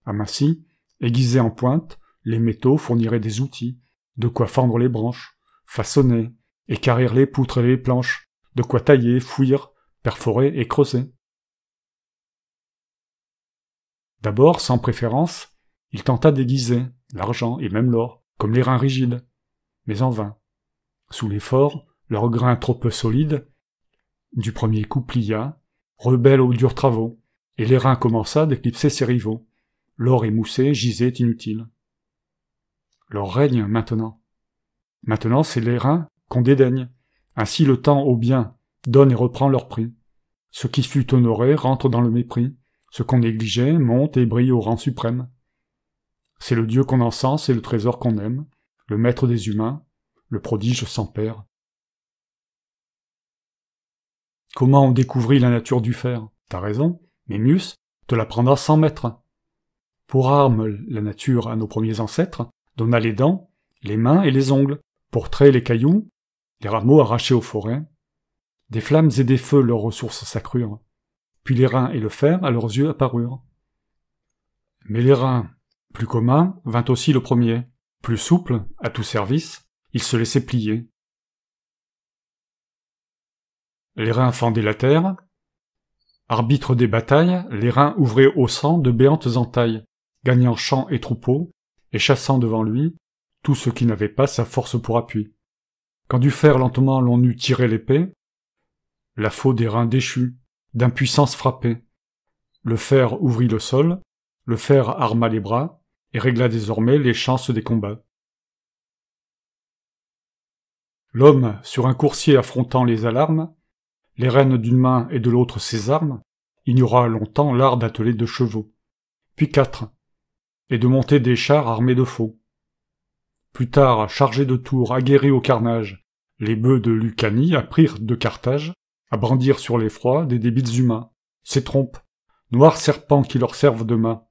amincis, aiguisés en pointe, les métaux fourniraient des outils, de quoi fendre les branches, façonner, équarrir les poutres et les planches, de quoi tailler, fouir, perforer et creuser. D'abord, sans préférence, il tenta d'aiguiser l'argent et même l'or, comme l'airain rigide, mais en vain. Sous l'effort, leur grain trop peu solide, du premier coup plia, rebelle aux durs travaux, et l'airain commença d'éclipser ses rivaux. L'or émoussé gisait inutile. Leur règne maintenant. Maintenant c'est l'airain qu'on dédaigne. Ainsi le temps au bien donne et reprend leur prix. Ce qui fut honoré rentre dans le mépris. Ce qu'on négligeait monte et brille au rang suprême. C'est le Dieu qu'on encense et le trésor qu'on aime, le maître des humains, le prodige sans père. Comment on découvrit la nature du fer? T'as raison, Mémius te l'apprendra sans maître. Pour arme, la nature à nos premiers ancêtres donna les dents, les mains et les ongles, pour traits les cailloux, les rameaux arrachés aux forêts. Des flammes et des feux leurs ressources s'accrurent, puis les reins et le fer à leurs yeux apparurent. Mais les reins, plus communs, vint aussi le premier. Plus souple, à tout service, il se laissait plier. Les reins fendaient la terre. Arbitre des batailles, les reins ouvraient au sang de béantes entailles, gagnant champs et troupeaux, et chassant devant lui tout ce qui n'avait pas sa force pour appui. Quand du fer lentement l'on eut tiré l'épée, la faux des reins déchus, d'impuissance frappée, le fer ouvrit le sol, le fer arma les bras, et régla désormais les chances des combats. L'homme, sur un coursier affrontant les alarmes, les rênes d'une main et de l'autre ses armes, ignora longtemps l'art d'atteler 2 chevaux, puis 4, et de monter des chars armés de faux. Plus tard, chargés de tours, aguerris au carnage, les bœufs de Lucanie apprirent de Carthage à brandir sur l'effroi des débiles humains, ces trompes, noirs serpents qui leur servent de main.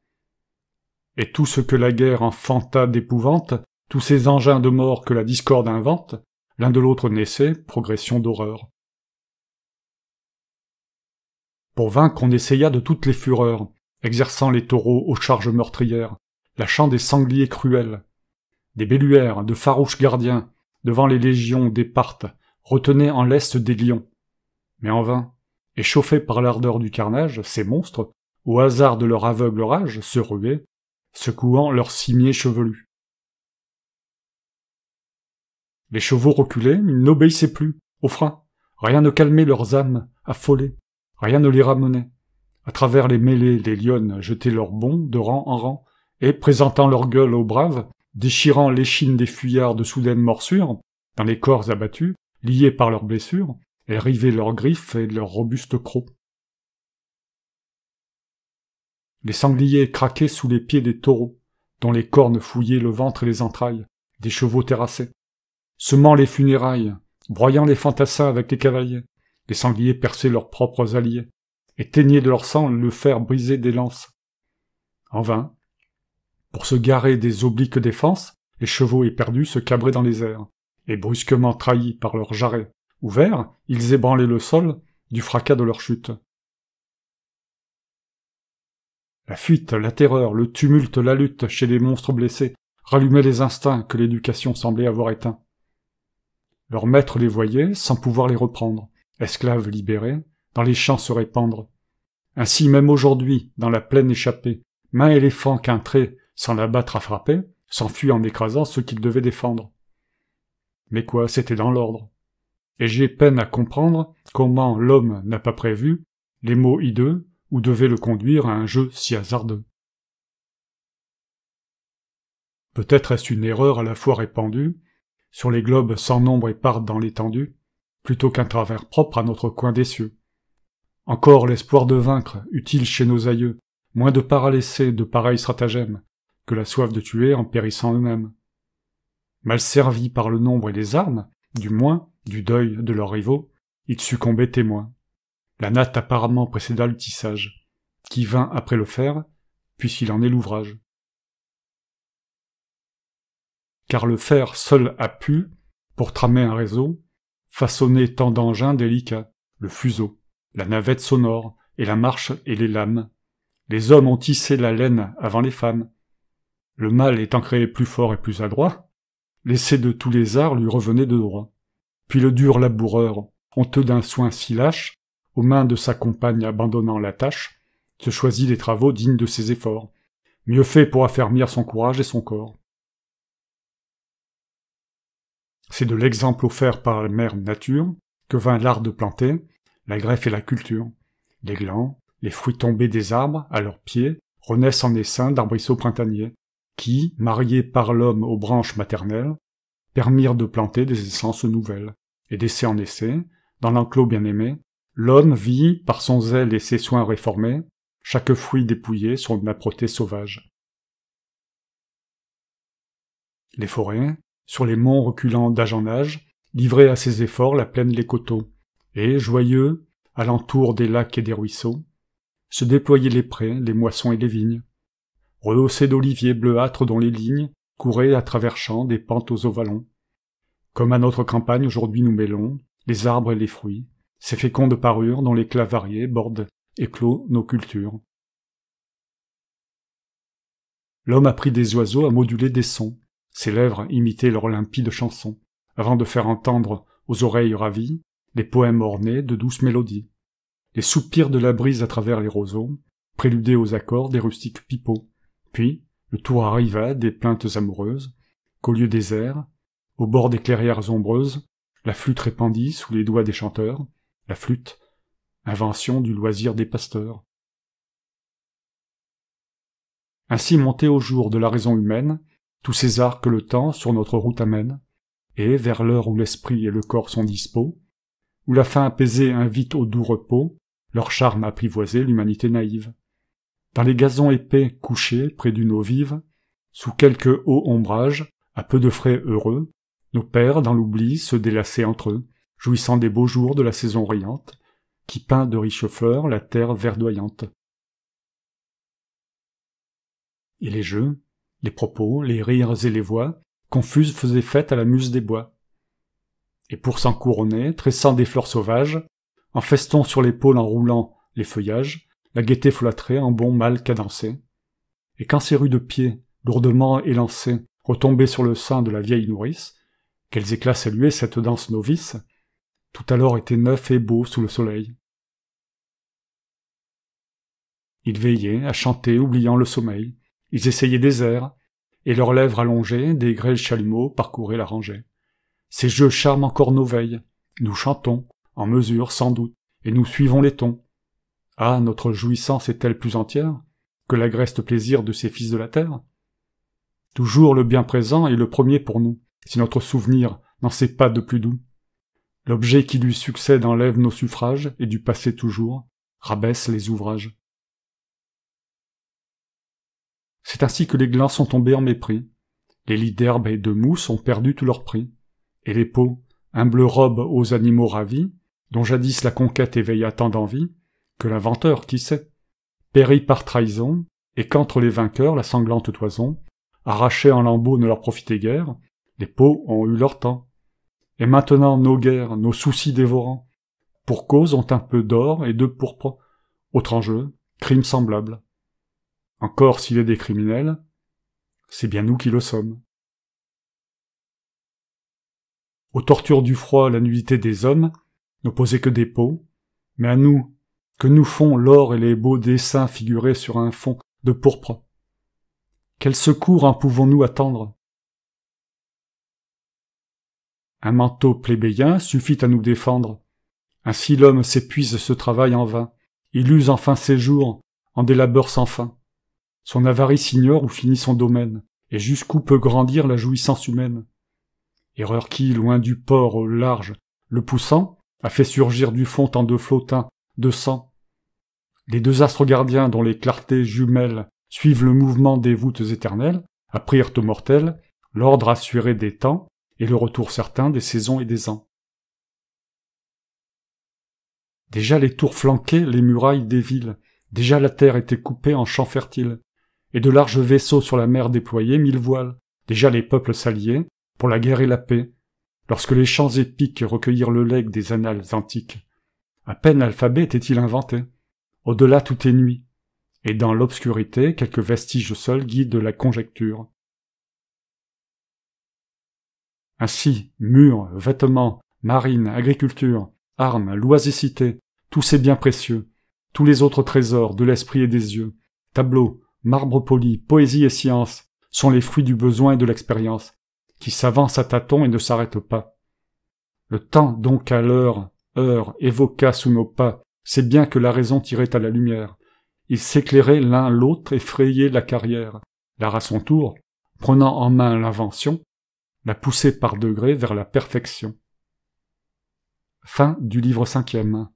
Et tout ce que la guerre enfanta d'épouvante, tous ces engins de mort que la discorde invente, l'un de l'autre naissait, progression d'horreur. Pour vaincre, on essaya de toutes les fureurs, exerçant les taureaux aux charges meurtrières, lâchant des sangliers cruels. Des belluaires, de farouches gardiens, devant les légions des Parthes, retenaient en lest des lions. Mais en vain, échauffés par l'ardeur du carnage, ces monstres, au hasard de leur aveugle rage, se ruaient, secouant leurs cimiers chevelus. Les chevaux reculaient, ils n'obéissaient plus, au frein. Rien ne calmait leurs âmes, affolées. Rien ne les ramenait. À travers les mêlées, les lionnes jetaient leurs bonds de rang en rang, et, présentant leur gueule aux braves, déchirant l'échine des fuyards de soudaines morsures, dans les corps abattus, liés par leurs blessures, elles rivaient leurs griffes et leurs robustes crocs. Les sangliers craquaient sous les pieds des taureaux, dont les cornes fouillaient le ventre et les entrailles, des chevaux terrassés. Semant les funérailles, broyant les fantassins avec les cavaliers, les sangliers perçaient leurs propres alliés, et teignaient de leur sang le fer brisé des lances. En vain, pour se garer des obliques défenses, les chevaux éperdus se cabraient dans les airs, et brusquement trahis par leurs jarrets ouverts, ils ébranlaient le sol du fracas de leur chute. La fuite, la terreur, le tumulte, la lutte chez les monstres blessés rallumaient les instincts que l'éducation semblait avoir éteints. Leurs maîtres les voyaient sans pouvoir les reprendre, esclaves libérés, dans les champs se répandre. Ainsi même aujourd'hui, dans la plaine échappée, main éléphant qu'un trait, sans l'abattre à frapper, s'enfuit en écrasant ceux qu'il devait défendre. Mais quoi, c'était dans l'ordre. Et j'ai peine à comprendre comment l'homme n'a pas prévu les mots hideux ou devait le conduire à un jeu si hasardeux. Peut-être est-ce une erreur à la fois répandue, sur les globes sans nombre épars dans l'étendue, plutôt qu'un travers propre à notre coin des cieux. Encore l'espoir de vaincre, utile chez nos aïeux, moins de part à laisser de pareils stratagèmes, que la soif de tuer en périssant eux-mêmes. Mal servis par le nombre et les armes, du moins, du deuil de leurs rivaux, ils succombaient témoins. La natte apparemment précéda le tissage, qui vint après le fer, puisqu'il en est l'ouvrage. Car le fer seul a pu, pour tramer un réseau, façonner tant d'engins délicats, le fuseau, la navette sonore, et la marche et les lames. Les hommes ont tissé la laine avant les femmes. Le mâle étant créé plus fort et plus adroit, l'essai de tous les arts lui revenait de droit. Puis le dur laboureur, honteux d'un soin si lâche, aux mains de sa compagne abandonnant la tâche, se choisit des travaux dignes de ses efforts, mieux faits pour affermir son courage et son corps. C'est de l'exemple offert par la mère nature que vint l'art de planter, la greffe et la culture. Les glands, les fruits tombés des arbres, à leurs pieds, renaissent en essaims d'arbrisseaux printaniers, qui, mariés par l'homme aux branches maternelles, permirent de planter des essences nouvelles. Et d'essai en essai, dans l'enclos bien-aimé, l'homme vit, par son zèle et ses soins réformés, chaque fruit dépouillé son âpreté sauvage. Les forêts, sur les monts reculant d'âge en âge, livraient à ses efforts la plaine les coteaux, et, joyeux, alentour des lacs et des ruisseaux, se déployaient les prés, les moissons et les vignes, rehaussés d'oliviers bleuâtres dont les lignes couraient à travers champs des pentes aux ovallons. Comme à notre campagne aujourd'hui nous mêlons les arbres et les fruits, ces fécondes parures dont l'éclat varié borde et clôt nos cultures. L'homme apprit des oiseaux à moduler des sons, ses lèvres imitaient leur limpide chanson, avant de faire entendre aux oreilles ravies les poèmes ornés de douces mélodies. Les soupirs de la brise à travers les roseaux préludaient aux accords des rustiques pipeaux. Puis, le tour arriva des plaintes amoureuses, qu'au lieu des airs, au bord des clairières ombreuses, la flûte répandit sous les doigts des chanteurs, la flûte, invention du loisir des pasteurs. Ainsi montait au jour de la raison humaine tous ces arts que le temps sur notre route amène, et vers l'heure où l'esprit et le corps sont dispos, où la faim apaisée invite au doux repos, leur charme apprivoisé l'humanité naïve. Dans les gazons épais couchés près d'une eau vive, sous quelque haut ombrage, à peu de frais heureux, nos pères dans l'oubli se délassaient entre eux, jouissant des beaux jours de la saison riante, qui peint de riches fleurs la terre verdoyante. Et les jeux, les propos, les rires et les voix, confuses faisaient fête à la muse des bois. Et pour s'en couronner, tressant des fleurs sauvages, en feston sur l'épaule en roulant les feuillages, la gaieté folâtrait en bon mal cadencé. Et quand ces rudes pieds, lourdement élancés, retombaient sur le sein de la vieille nourrice, quels éclats saluaient cette danse novice, tout alors était neuf et beau sous le soleil. Ils veillaient à chanter oubliant le sommeil, ils essayaient des airs, et leurs lèvres allongées, des grêles chalumeaux parcouraient la rangée. Ces jeux charment encore nos veilles, nous chantons, en mesure sans doute, et nous suivons les tons. Ah, notre jouissance est-elle plus entière que l'agreste plaisir de ces fils de la terre? Toujours le bien présent est le premier pour nous, si notre souvenir n'en sait pas de plus doux. L'objet qui lui succède enlève nos suffrages, et du passé toujours, rabaisse les ouvrages. C'est ainsi que les glands sont tombés en mépris, les lits d'herbe et de mousse ont perdu tout leur prix, et les peaux, humble robe aux animaux ravis, dont jadis la conquête éveilla tant d'envie, que l'inventeur, qui sait, périt par trahison, et qu'entre les vainqueurs la sanglante toison, arrachée en lambeaux ne leur profitait guère, les peaux ont eu leur temps. Et maintenant nos guerres, nos soucis dévorants, pour cause ont un peu d'or et de pourpre, autre enjeu, crime semblable. Encore s'il est des criminels, c'est bien nous qui le sommes. Aux tortures du froid, la nudité des hommes, n'opposait que des peaux, mais à nous, que nous font l'or et les beaux dessins figurés sur un fond de pourpre? Quel secours en pouvons-nous attendre? Un manteau plébéien suffit à nous défendre. Ainsi l'homme s'épuise ce travail en vain, il use enfin ses jours en des labeurs sans fin. Son avarice ignore où finit son domaine, et jusqu'où peut grandir la jouissance humaine. Erreur qui, loin du port au large, le poussant, a fait surgir du fond tant de flots teints de sang. Les deux astres gardiens dont les clartés jumelles suivent le mouvement des voûtes éternelles, apprirent aux mortels l'ordre assuré des temps et le retour certain des saisons et des ans. Déjà les tours flanquaient les murailles des villes, déjà la terre était coupée en champs fertiles, et de larges vaisseaux sur la mer déployaient 1000 voiles, déjà les peuples s'alliaient pour la guerre et la paix, lorsque les chants épiques recueillirent le legs des annales antiques. À peine l'alphabet était-il inventé. Au-delà tout est nuit, et dans l'obscurité quelques vestiges seuls guident la conjecture. Ainsi, murs, vêtements, marines, agriculture, armes, lois et cités, tous ces biens précieux, tous les autres trésors de l'esprit et des yeux, tableaux, marbre poli, poésie et science, sont les fruits du besoin et de l'expérience, qui s'avance à tâtons et ne s'arrête pas. Le temps donc à l'heure, évoqua sous nos pas, c'est bien que la raison tirait à la lumière. Ils s'éclairaient l'un l'autre et frayaient la carrière. L'art à son tour, prenant en main l'invention, la poussait par degrés vers la perfection. Fin du livre 5e.